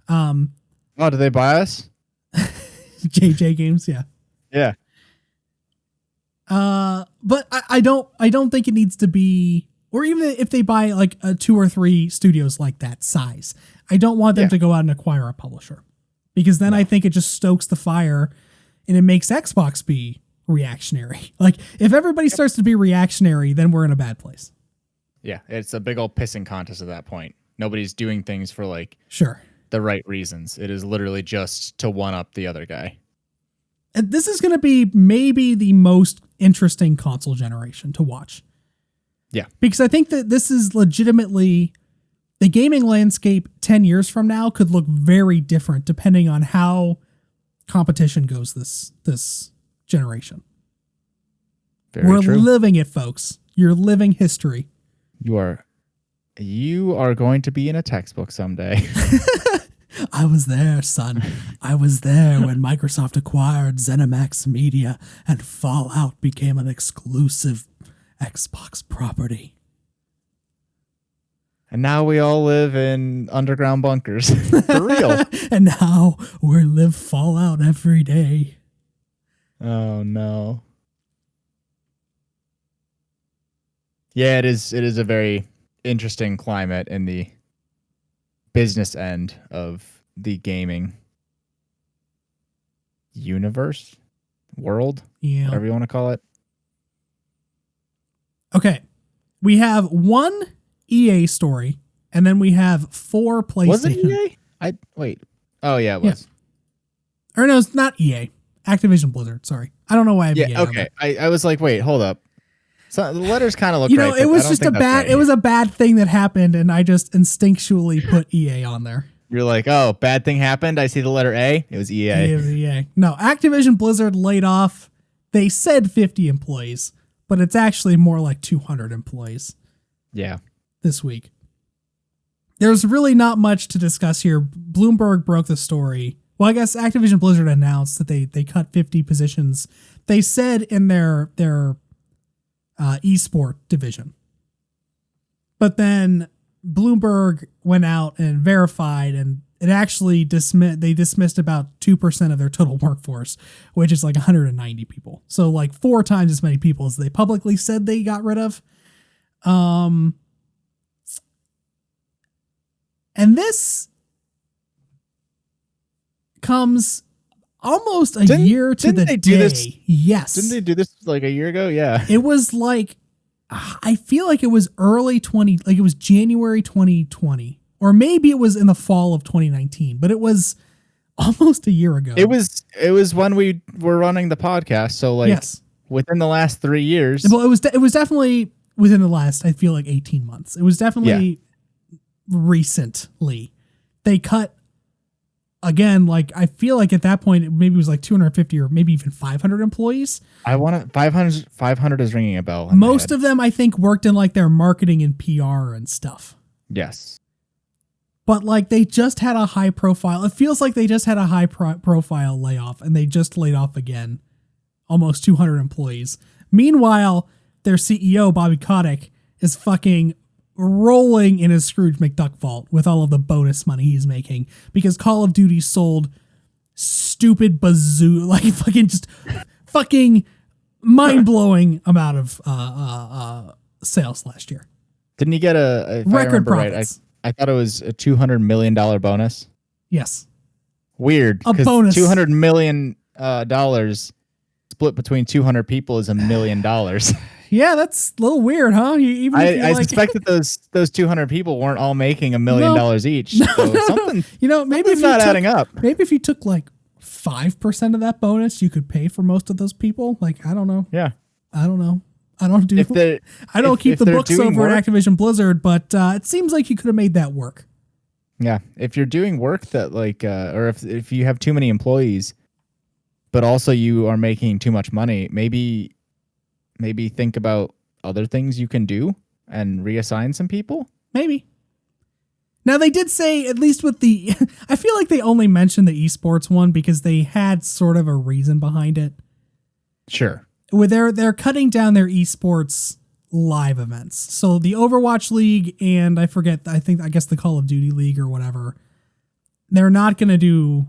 Oh, did they buy us? JJ Games, yeah. Yeah. But I don't think it needs to be, or even if they buy like 2 or 3 studios like that size, I don't want them to go out and acquire a publisher, because then I think it just stokes the fire and it makes Xbox be reactionary. Like, if everybody starts to be reactionary, then we're in a bad place. Yeah, it's a big old pissing contest at that point. Nobody's doing things for like the right reasons. It is literally just to one up the other guy. And this is going to be maybe the most interesting console generation to watch. Yeah. Because I think that this is legitimately, the gaming landscape 10 years from now could look very different depending on how competition goes this generation. We're living it, folks. You're living history. You are going to be in a textbook someday. I was there, son. I was there when Microsoft acquired ZeniMax Media and Fallout became an exclusive Xbox property. And now we all live in underground bunkers. For real. And now we live Fallout every day. Oh, no. Yeah, it is a very interesting climate in the business end of the gaming universe, world, whatever you want to call it. Okay, we have one EA story, and then we have 4 PlayStation. Was it EA? Wait. Oh yeah, it was. Yeah. Or no, it's not EA. Activision-Blizzard. Sorry, I don't know why I have EA. Okay. I was like, wait, hold up. So the letters kind of look right. It was just it was a bad thing that happened, and I just instinctually put EA on there. You're like, oh, bad thing happened. I see the letter A. It was EA. It was EA. No, Activision-Blizzard laid off. They said 50 employees, but it's actually more like 200 employees. Yeah. This week. There's really not much to discuss here. Bloomberg broke the story. Well, I guess Activision-Blizzard announced that they cut 50 positions. They said in their esport division. But then Bloomberg went out and verified, and it actually dismissed about 2% of their total workforce, which is like 190 people. So like 4 times as many people as they publicly said they got rid of. And this comes almost a year to the day. Yes. Didn't they do this like a year ago? Yeah. It was like, I feel like it was it was January 2020, or maybe it was in the fall of 2019, but it was almost a year ago. It was when we were running the podcast. So like within the last 3 years. Well, it was definitely within the last, I feel like 18 months. It was definitely recently. They cut again, like I feel like at that point maybe it was like 250 or maybe even 500 employees. 500 is ringing a bell. Most of them I think worked in like their marketing and PR and stuff. Yes. But like they just had a high profile. It feels like they just had a high profile layoff, and they just laid off again almost 200 employees. Meanwhile, their CEO Bobby Kotick is fucking rolling in his Scrooge McDuck vault with all of the bonus money he's making because Call of Duty sold stupid bazoo, like fucking mind-blowing amount of sales last year. Didn't he get a record profits? Right, I thought it was a $200 million bonus. Yes. Weird. A bonus. $200 million split between 200 people is $1 million. Yeah, that's a little weird, huh? I suspect that those 200 people weren't all making $1 million each. So something, maybe it's not adding up. Maybe if you took like 5% of that bonus, you could pay for most of those people. Like, I don't know. Yeah. I don't know. I don't keep the books over at Activision Blizzard, but it seems like you could have made that work. Yeah, if you're doing work that or if you have too many employees, but also you are making too much money, maybe think about other things you can do and reassign some people. Maybe. Now they did say, at least with the, I feel like they only mentioned the esports one because they had sort of a reason behind it. Sure. With they're cutting down their esports live events. So the Overwatch League and I guess the Call of Duty League or whatever, they're not going to do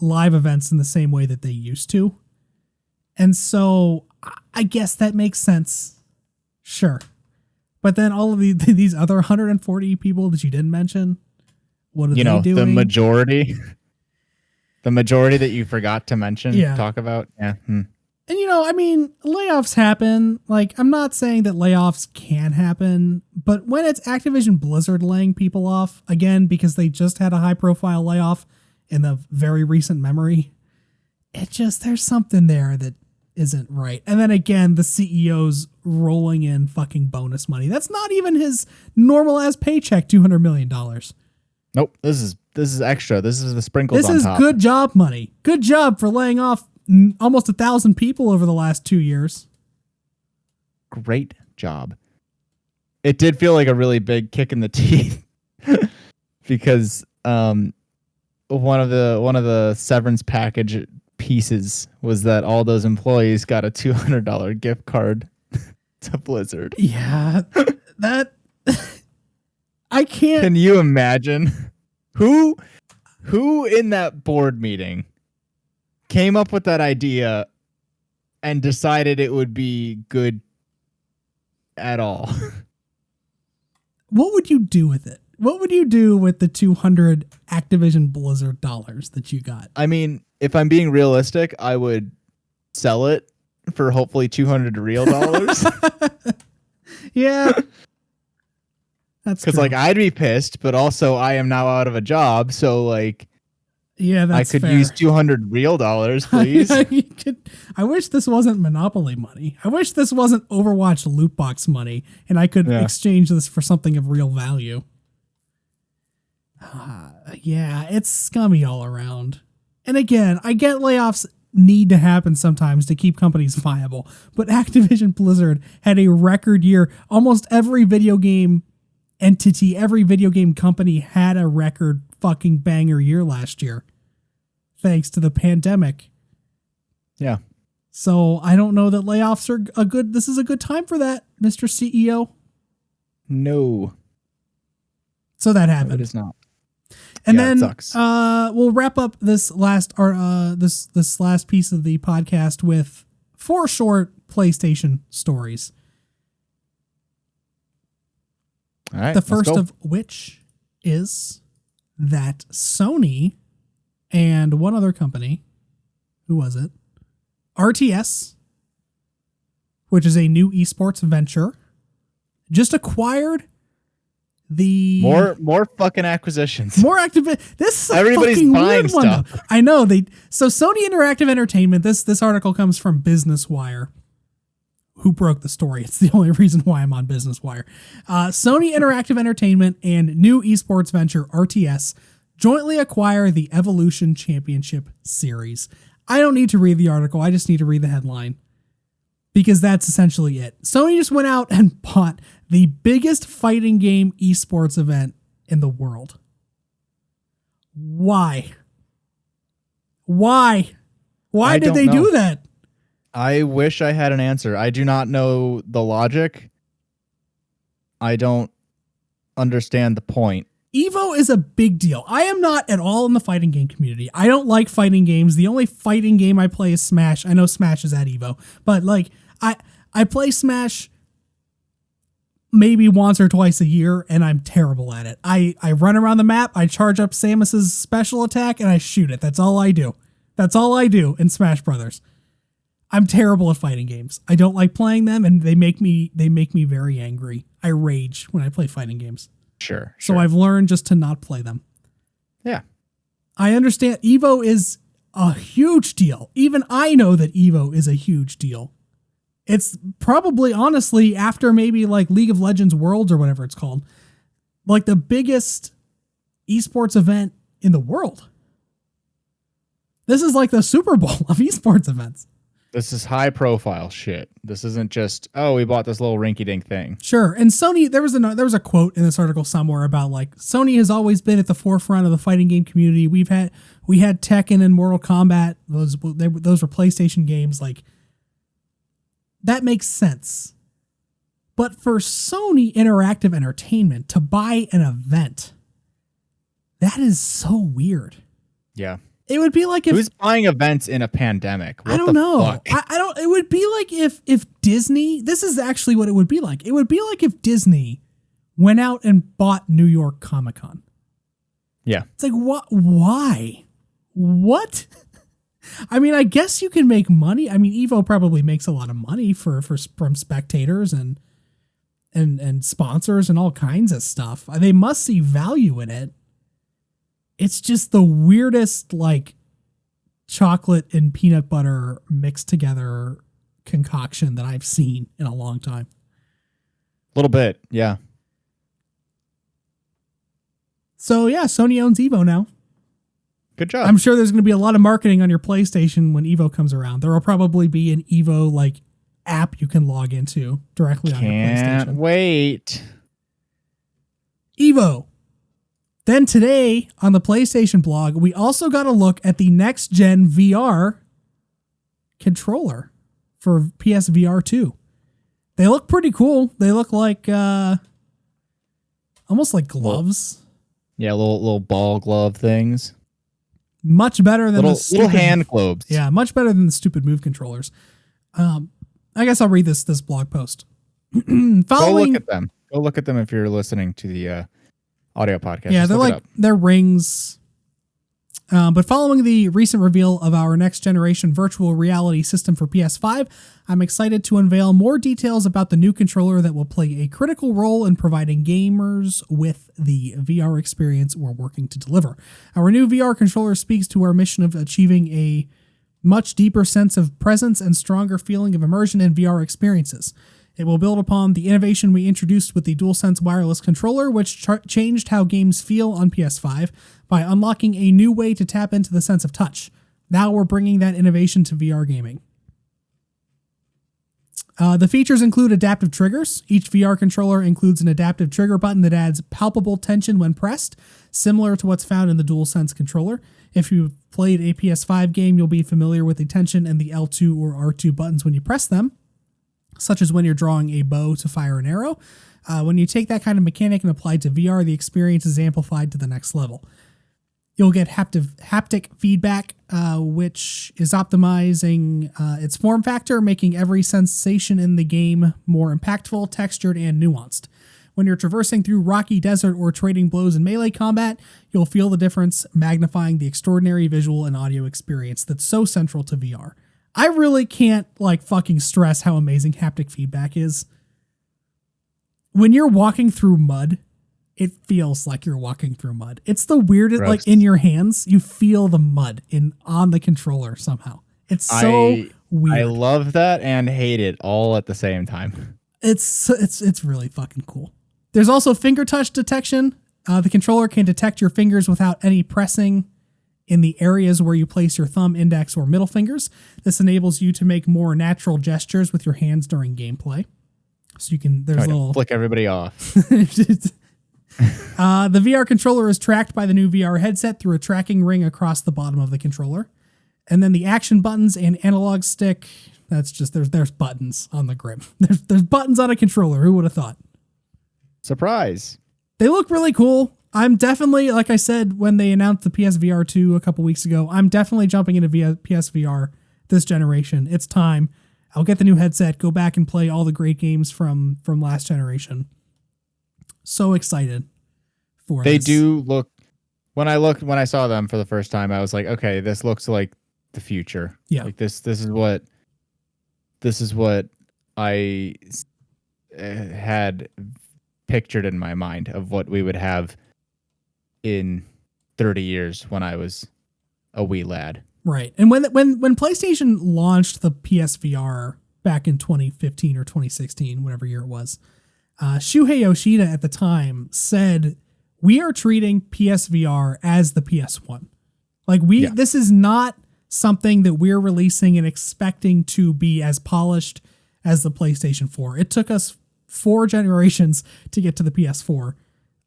live events in the same way that they used to. And so I guess that makes sense. Sure. But then all of these other 140 people that you didn't mention, what are they doing? The majority that you forgot to mention, talk about. Yeah. And, layoffs happen. Like, I'm not saying that layoffs can happen, but when it's Activision Blizzard laying people off, again, because they just had a high-profile layoff in the very recent memory, there's something there that isn't right. And then, again, the CEO's rolling in fucking bonus money. That's not even his normal-ass paycheck, $200 million. Nope. This is extra. This is the sprinkles on top. This is good job money. Good job for laying off almost 1,000 people over the last 2 years. Great job. It did feel like a really big kick in the teeth because one of the severance package pieces was that all those employees got a $200 gift card to Blizzard. Yeah, that I can't. Can you imagine who in that board meeting came up with that idea and decided it would be good at all? What would you do with it? What would you do with the 200 Activision Blizzard dollars that you got? I mean, if I'm being realistic, I would sell it for hopefully 200 real dollars. Yeah. That's because I'd be pissed, but also I am now out of a job. So yeah, that's I could fair. use 200 real dollars, please. I wish this wasn't Monopoly money. I wish this wasn't Overwatch loot box money, and I could exchange this for something of real value. Yeah, it's scummy all around. And again, I get layoffs need to happen sometimes to keep companies viable, but Activision Blizzard had a record year. Almost every video game entity, every video game company had a record fucking banger year last year, thanks to the pandemic. Yeah. So I don't know that layoffs are this is a good time for that, Mr. CEO. No. So that happened. No, it is not. And then we'll wrap up this last this last piece of the podcast with 4 short PlayStation stories. All right. The first of which is that Sony and one other company, who was it? RTS, which is a new esports venture, just acquired the more fucking acquisitions. More Activision. This is everybody's fucking buying weird stuff. One. I know So Sony Interactive Entertainment. This article comes from Business Wire. Who broke the story? It's the only reason why I'm on Business Wire. Sony Interactive Entertainment and new esports venture RTS jointly acquire the Evolution Championship Series. I don't need to read the article. I just need to read the headline, because that's essentially it. Sony just went out and bought the biggest fighting game esports event in the world. Why? Why did they do that? I wish I had an answer. I do not know the logic. I don't understand the point. Evo is a big deal. I am not at all in the fighting game community. I don't like fighting games. The only fighting game I play is Smash. I know Smash is at Evo, but I play Smash maybe once or twice a year, and I'm terrible at it. I run around the map, I charge up Samus's special attack, and I shoot it. That's all I do. That's all I do in Smash Brothers. I'm terrible at fighting games. I don't like playing them, and they make me very angry. I rage when I play fighting games. Sure. So I've learned just to not play them. Yeah. I understand Evo is a huge deal. Even I know that Evo is a huge deal. It's probably, honestly, after maybe like League of Legends Worlds or whatever it's called, like the biggest esports event in the world. This is like the Super Bowl of esports events. This is high profile shit. This isn't just, oh, we bought this little rinky dink thing. Sure. And Sony, there was a quote in this article somewhere about like Sony has always been at the forefront of the fighting game community. We had Tekken and Mortal Kombat. Those were PlayStation games. Like, that makes sense. But for Sony Interactive Entertainment to buy an event, that is so weird. Yeah. It would be like if who's buying events in a pandemic? I don't know. I don't. It would be like if Disney. This is actually what it would be like. It would be like if Disney went out and bought New York Comic Con. Yeah. It's like, what? Why? What? I mean, I guess you can make money. I mean, Evo probably makes a lot of money from spectators and sponsors and all kinds of stuff. They must see value in it. It's just the weirdest, like, chocolate and peanut butter mixed together concoction that I've seen in a long time. A little bit, yeah. So, yeah, Sony owns Evo now. Good job. I'm sure there's going to be a lot of marketing on your PlayStation when Evo comes around. There will probably be an Evo, like, app you can log into directly on your PlayStation. Can't wait. Evo. Then today on the PlayStation blog, we also got a look at the next gen VR controller for PSVR 2. They look pretty cool. They look like almost like gloves. Yeah, little ball glove things. Much better than the stupid, little hand globes. Yeah, much better than the stupid Move controllers. I guess I'll read this blog post. Go look at them. Go look at them if you're listening to the audio podcast. Yeah, they're rings. But following the recent reveal of our next generation virtual reality system for PS5, I'm excited to unveil more details about the new controller that will play a critical role in providing gamers with the VR experience we're working to deliver. Our new VR controller speaks to our mission of achieving a much deeper sense of presence and stronger feeling of immersion in VR experiences. It will build upon the innovation we introduced with the DualSense wireless controller, which changed how games feel on PS5 by unlocking a new way to tap into the sense of touch. Now we're bringing that innovation to VR gaming. The features include adaptive triggers. Each VR controller includes an adaptive trigger button that adds palpable tension when pressed, similar to what's found in the DualSense controller. If you've played a PS5 game, you'll be familiar with the tension and the L2 or R2 buttons when you press them, such as when you're drawing a bow to fire an arrow. When you take that kind of mechanic and apply it to VR, the experience is amplified to the next level. You'll get haptic feedback, which is optimizing its form factor, making every sensation in the game more impactful, textured, and nuanced. When you're traversing through rocky desert or trading blows in melee combat, you'll feel the difference, magnifying the extraordinary visual and audio experience that's so central to VR. I really can't fucking stress how amazing haptic feedback is. When you're walking through mud, it feels like you're walking through mud. It's the weirdest, Gross. in your hands, you feel the mud on the controller somehow. It's so weird. I love that and hate it all at the same time. It's really fucking cool. There's also finger touch detection. The controller can detect your fingers without any pressing in the areas where you place your thumb, index, or middle fingers. This enables you to make more natural gestures with your hands during gameplay. So you can, there's a little flick everybody off. The VR controller is tracked by the new VR headset through a tracking ring across the bottom of the controller. And then the action buttons and analog stick, that's just, there's buttons on the grip. There's buttons on a controller. Who would have thought? Surprise. They look really cool. I'm definitely, like I said, when they announced the PSVR 2 a couple weeks ago, I'm definitely jumping into PSVR this generation. It's time. I'll get the new headset, go back and play all the great games from last generation. So excited for They this. do look, when I saw them for the first time, I was like, okay, this looks like the future. Yeah. Like this is what I had pictured in my mind of what we would have in 30 years when I was a wee lad. Right. And when PlayStation launched the PSVR back in 2015 or 2016, whatever year it was. Shuhei Yoshida at the time said, we are treating PSVR as the PS1. Like this is not something that we're releasing and expecting to be as polished as the PlayStation 4. It took us 4 generations to get to the PS4,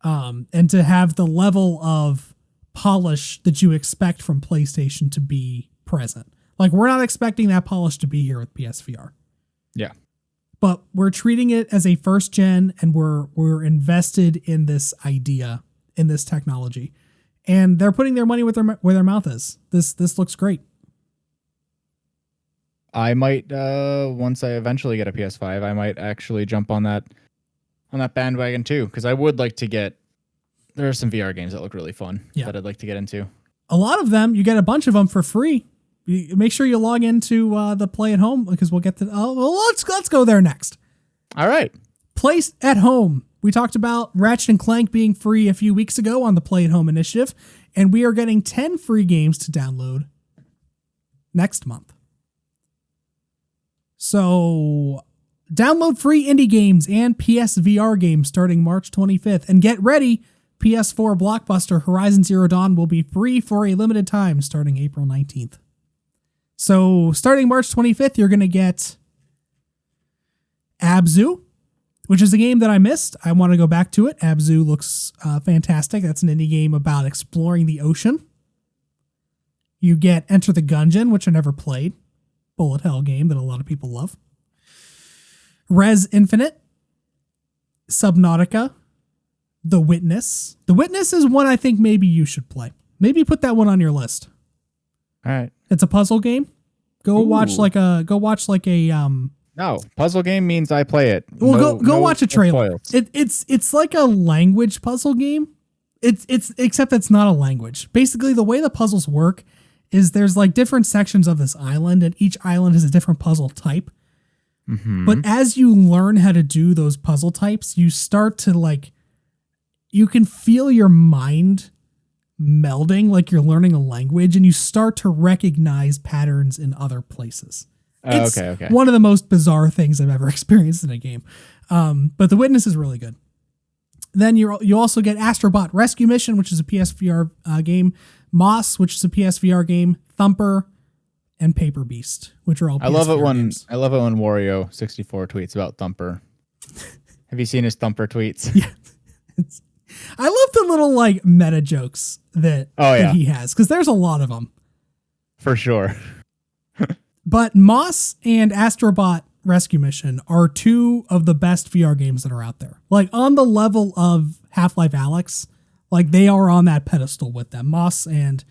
and to have the level of polish that you expect from PlayStation to be present. Like, we're not expecting that polish to be here with PSVR. Yeah. But we're treating it as a first gen, and we're invested in this idea, in this technology. And they're putting their money where their mouth is. This looks great. I might once I eventually get a PS5, I might actually jump on that bandwagon too, because I would like to get. There are some VR games that look really fun that I'd like to get into. A lot of them, you get a bunch of them for free. Make sure you log into the Play at Home, because we'll get to. Let's go there next. All right. Play at Home. We talked about Ratchet and Clank being free a few weeks ago on the Play at Home initiative, and we are getting 10 free games to download next month. So download free indie games and PSVR games starting March 25th. And get ready, PS4 blockbuster Horizon Zero Dawn will be free for a limited time starting April 19th. So starting March 25th, you're going to get Abzu, which is a game that I missed. I want to go back to it. Abzu looks fantastic. That's an indie game about exploring the ocean. You get Enter the Gungeon, which I never played. Bullet hell game that a lot of people love. Res Infinite. Subnautica. The Witness. The Witness is one I think maybe you should play. Maybe put that one on your list. All right. It's a puzzle game. Go watch like a No, puzzle game means I play it. Well, go watch a trailer. It's like a language puzzle game. It's except it's not a language. Basically, the way the puzzles work is there's like different sections of this island, and each island has a different puzzle type. Mm-hmm. But as you learn how to do those puzzle types, you start to you can feel your mind melding, like you're learning a language, and you start to recognize patterns in other places. It's okay. One of the most bizarre things I've ever experienced in a game. But The Witness is really good. Then you also get Astrobot Rescue Mission, which is a PSVR game, Moss, which is a PSVR game, Thumper, and Paper Beast, which are all PSVR games. I love it when Wario64 tweets about Thumper. Have you seen his Thumper tweets? Yeah. I love the little meta jokes that he has, because there's a lot of them. For sure. But Moss and Astrobot Rescue Mission are two of the best VR games that are out there. Like, on the level of Half-Life Alyx, they are on that pedestal with them, Moss and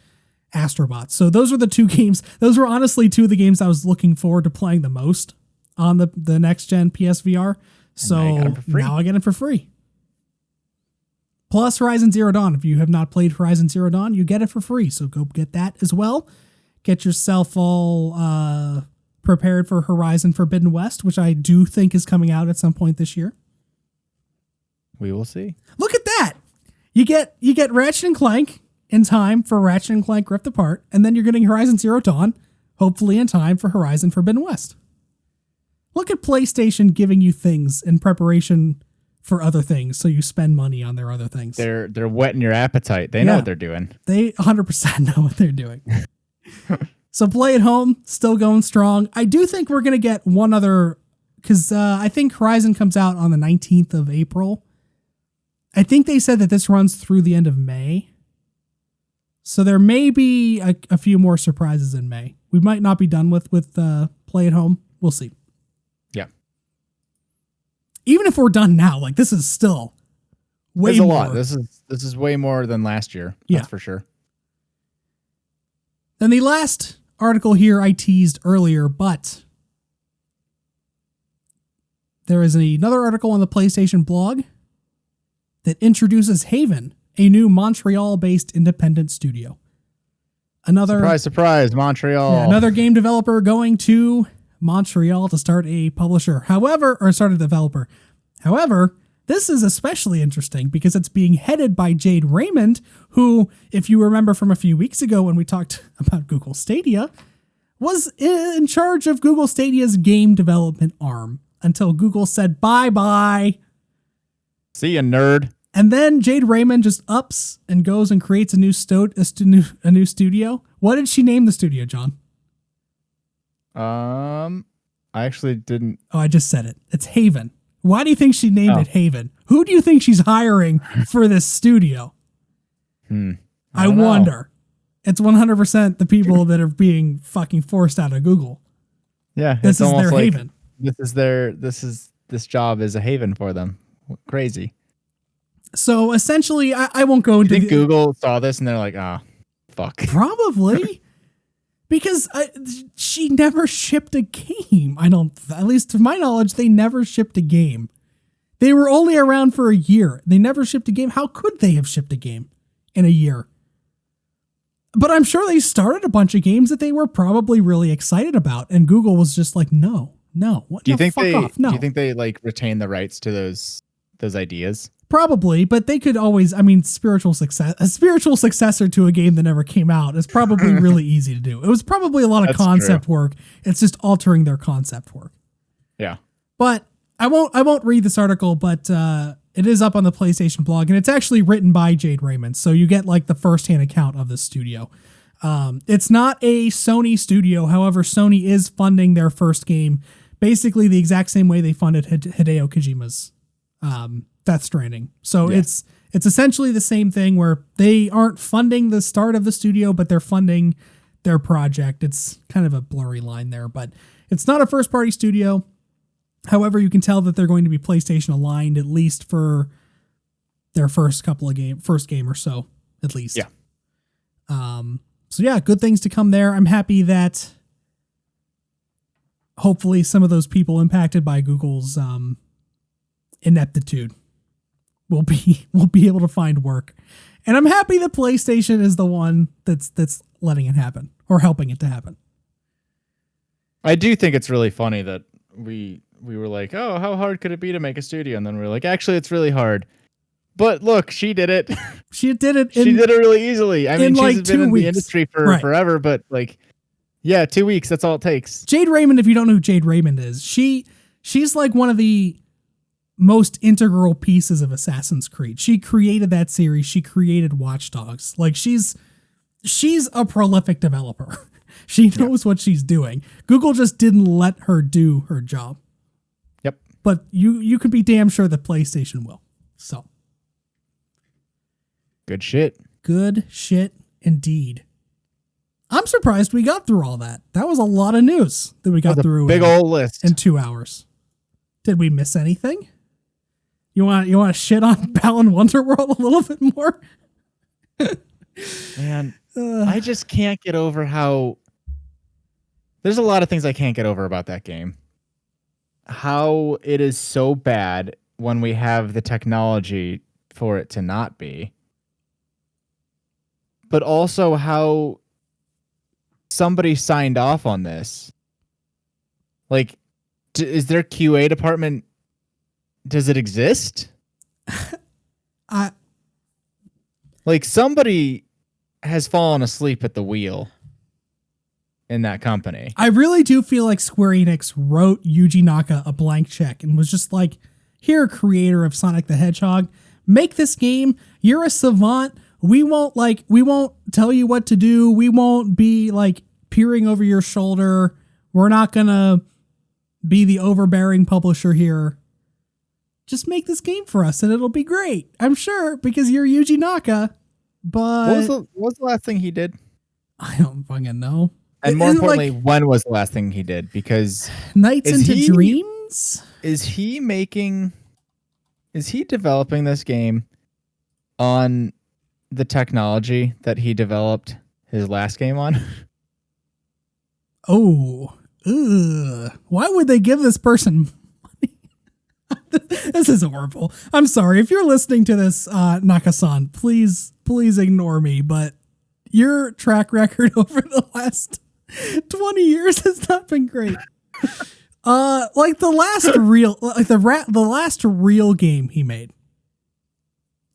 Astrobot. So those are the two games. Those were honestly two of the games I was looking forward to playing the most on the next gen PSVR. So now I get them for free. Plus Horizon Zero Dawn. If you have not played Horizon Zero Dawn, you get it for free. So go get that as well. Get yourself all prepared for Horizon Forbidden West, which I do think is coming out at some point this year. We will see. Look at that. You get Ratchet and Clank in time for Ratchet and Clank Rift Apart, and then you're getting Horizon Zero Dawn, hopefully in time for Horizon Forbidden West. Look at PlayStation giving you things in preparation for other things, so you spend money on their other things. They're whetting your appetite. They know what they're doing. They 100% know what they're doing. So Play at Home, still going strong. I do think we're going to get one other, because I think Horizon comes out on the 19th of April. I think they said that this runs through the end of May. So there may be a few more surprises in May. We might not be done with Play at Home. We'll see. Yeah. Even if we're done now, this is still way more. There's a lot. This is way more than last year. That's for sure. Then the last article here I teased earlier, but there is another article on the PlayStation blog that introduces Haven, a new Montreal-based independent studio. Surprise, Montreal. Yeah, another game developer going to Montreal to start a developer. However, this is especially interesting because it's being headed by Jade Raymond, who, if you remember from a few weeks ago when we talked about Google Stadia, was in charge of Google Stadia's game development arm until Google said bye-bye. See ya, nerd. And then Jade Raymond just ups and goes and creates a new studio. What did she name the studio, John? I actually didn't. Oh, I just said it. It's Haven. Why do you think she named it Haven? Who do you think she's hiring for this studio? I wonder. It's 100% the people that are being fucking forced out of Google. Yeah, this is their like haven. This job is a haven for them. Crazy. So essentially, I won't go into. Do you think Google saw this and they're like, fuck. Probably. Because she never shipped a game. At least to my knowledge, they never shipped a game. They were only around for a year. They never shipped a game. How could they have shipped a game in a year? But I'm sure they started a bunch of games that they were probably really excited about. And Google was just like, no. What? Do you think fuck off. No. Do you think they like retain the rights to those ideas? Probably, but they could always, a spiritual successor to a game that never came out is probably really easy to do. It was probably a lot of concept work. It's just altering their concept work. Yeah. But I won't read this article, but it is up on the PlayStation blog, and it's actually written by Jade Raymond. So you get like the firsthand account of the studio. It's not a Sony studio. However, Sony is funding their first game basically the exact same way they funded Hideo Kojima's Death Stranding. So yeah. It's essentially the same thing where they aren't funding the start of the studio, but they're funding their project. It's kind of a blurry line there, but it's not a first party studio. However, you can tell that they're going to be PlayStation aligned, at least for their first game or so, at least. Yeah. So yeah, good things to come there. I'm happy that hopefully some of those people impacted by Google's ineptitude will be able to find work. And I'm happy that PlayStation is the one that's letting it happen or helping it to happen. I do think it's really funny that we were like, oh, how hard could it be to make a studio? And then we're like, actually, it's really hard. But look, she did it. She did it. She did it really easily. I mean, she's been in the industry for forever, but like, yeah, 2 weeks. That's all it takes. Jade Raymond, if you don't know who Jade Raymond is, she's like one of the most integral pieces of Assassin's Creed. She created that series. She created Watch Dogs. Like she's a prolific developer. She knows what she's doing. Google just didn't let her do her job. Yep. But you can be damn sure that PlayStation will. So. Good shit. Good shit indeed. I'm surprised we got through all that. That was a lot of news that we got through. Big old list in 2 hours. Did we miss anything? You want to shit on Balan Wonderworld a little bit more? Man, I just can't get over how there's a lot of things I can't get over about that game. How it is so bad when we have the technology for it to not be. But also how somebody signed off on this. Like, is their QA department, does it exist? Like somebody has fallen asleep at the wheel in that company. I really do feel like Square Enix wrote Yuji Naka a blank check and was just like, here, creator of Sonic the Hedgehog, make this game. You're a savant. We won't tell you what to do. We won't be like peering over your shoulder. We're not going to be the overbearing publisher here. Just make this game for us and it'll be great. I'm sure because you're Yuji Naka. But what was the last thing he did? I don't fucking know. And more importantly, when was the last thing he did? Because Nights into Dreams? Is he developing this game on the technology that he developed his last game on? Oh, why would they give this person money? This is horrible. I'm sorry. If you're listening to this, Naka-san, please ignore me, but your track record over the last 20 years has not been great. Like the last real game he made.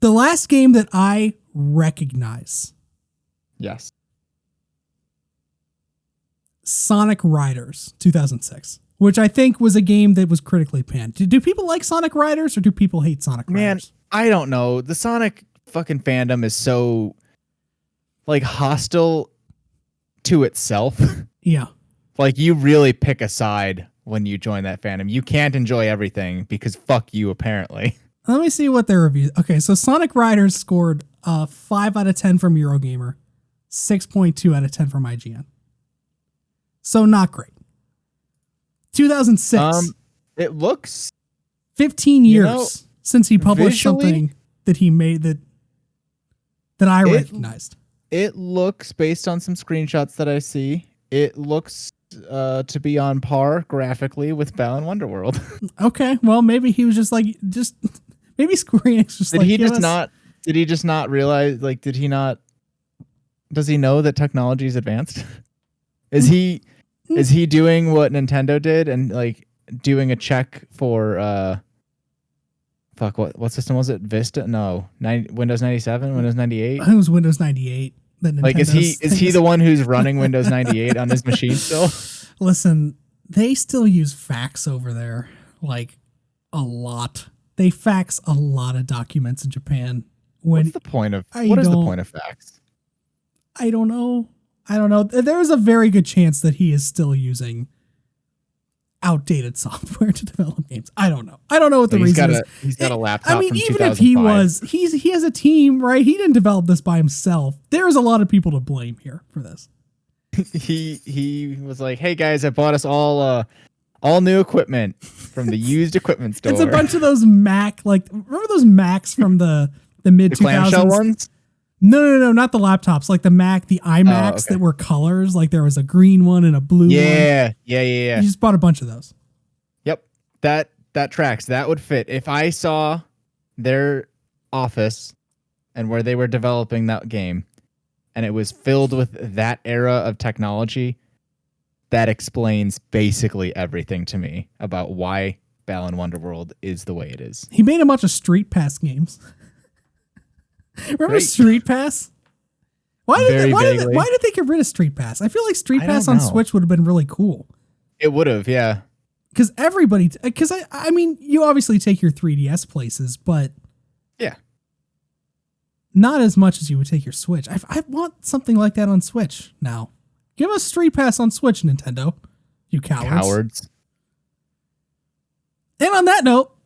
The last game that I recognize. Yes. Sonic Riders 2006, which I think was a game that was critically panned. Do people like Sonic Riders or do people hate Sonic Riders? Man, I don't know. The Sonic fucking fandom is so like hostile to itself. Yeah. Like you really pick a side when you join that fandom. You can't enjoy everything because fuck you, apparently. Let me see what their reviews. Okay, so Sonic Riders scored 5 out of 10 from Eurogamer, 6.2 out of 10 from IGN. So not great. 2006. It looks 15 years since he published visually, something that he made that I recognized. It looks, based on some screenshots that I see, it looks to be on par graphically with Balan Wonderworld. Okay, well maybe he was just maybe Square Enix just did he just not realize, like, does he know that technology is advanced? Is he doing what Nintendo did and like doing a check for what system was it? Vista? No, Windows 97, Windows 98. It was Windows 98. Like, is he the one who's running Windows 98 on his machine still? Listen, they still use fax over there, like a lot. They fax a lot of documents in Japan. What is the point of fax? I don't know. There is a very good chance that he is still using outdated software to develop games. I don't know what the reason is. He's got a laptop. I mean, from even if he was, he has a team, right? He didn't develop this by himself. There's a lot of people to blame here for this. he was like, "Hey guys, I bought us all new equipment from the used equipment store." It's a bunch of those Mac, like, remember those Macs from the mid 2000s? Clamshell ones? No, not the laptops. Like the Mac, the iMacs that were colors. Like there was a green one and a blue one. Yeah. You just bought a bunch of those. Yep. That tracks. That would fit. If I saw their office and where they were developing that game and it was filled with that era of technology, that explains basically everything to me about why Balan Wonderworld is the way it is. He made a bunch of Street Pass games. Remember Street Pass? Why did they get rid of Street Pass? I feel like Street Pass on Switch would have been really cool. It would have, yeah. Because I mean, you obviously take your 3DS places, but yeah, not as much as you would take your Switch. I want something like that on Switch now. Give us Street Pass on Switch, Nintendo. You cowards. And on that note,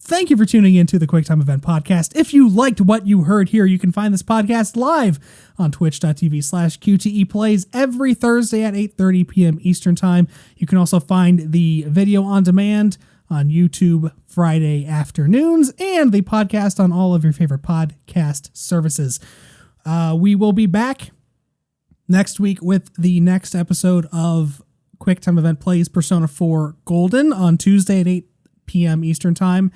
thank you for tuning in to the QuickTime Event Podcast. If you liked what you heard here, you can find this podcast live on twitch.tv/QTEplays every Thursday at 8:30 p.m. Eastern Time. You can also find the video on demand on YouTube Friday afternoons and the podcast on all of your favorite podcast services. We will be back next week with the next episode of QuickTime Event Plays Persona 4 Golden on Tuesday at 8 p.m. Eastern Time.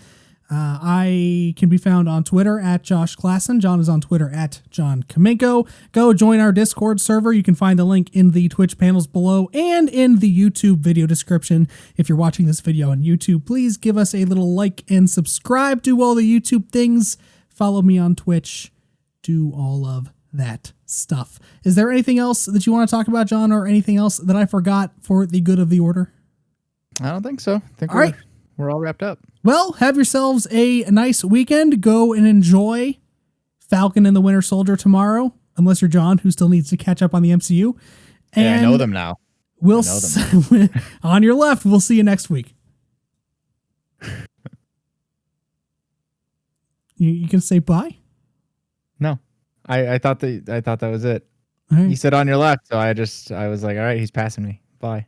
I can be found on Twitter at Josh Clasen. John is on Twitter at John Kaminko. Go join our Discord server. You can find the link in the Twitch panels below and in the YouTube video description. If you're watching this video on YouTube, please give us a little like and subscribe. Do all the YouTube things. Follow me on Twitch. Do all of that stuff. Is there anything else that you want to talk about, John, or anything else that I forgot for the good of the order? I don't think so. I think we're all wrapped up. Well, have yourselves a nice weekend. Go and enjoy Falcon and the Winter Soldier tomorrow, unless you're John, who still needs to catch up on the MCU. And I know them now. On your left, we'll see you next week. You can say bye? No. I thought that was it. All right. You said on your left, so I was like, all right, he's passing me. Bye.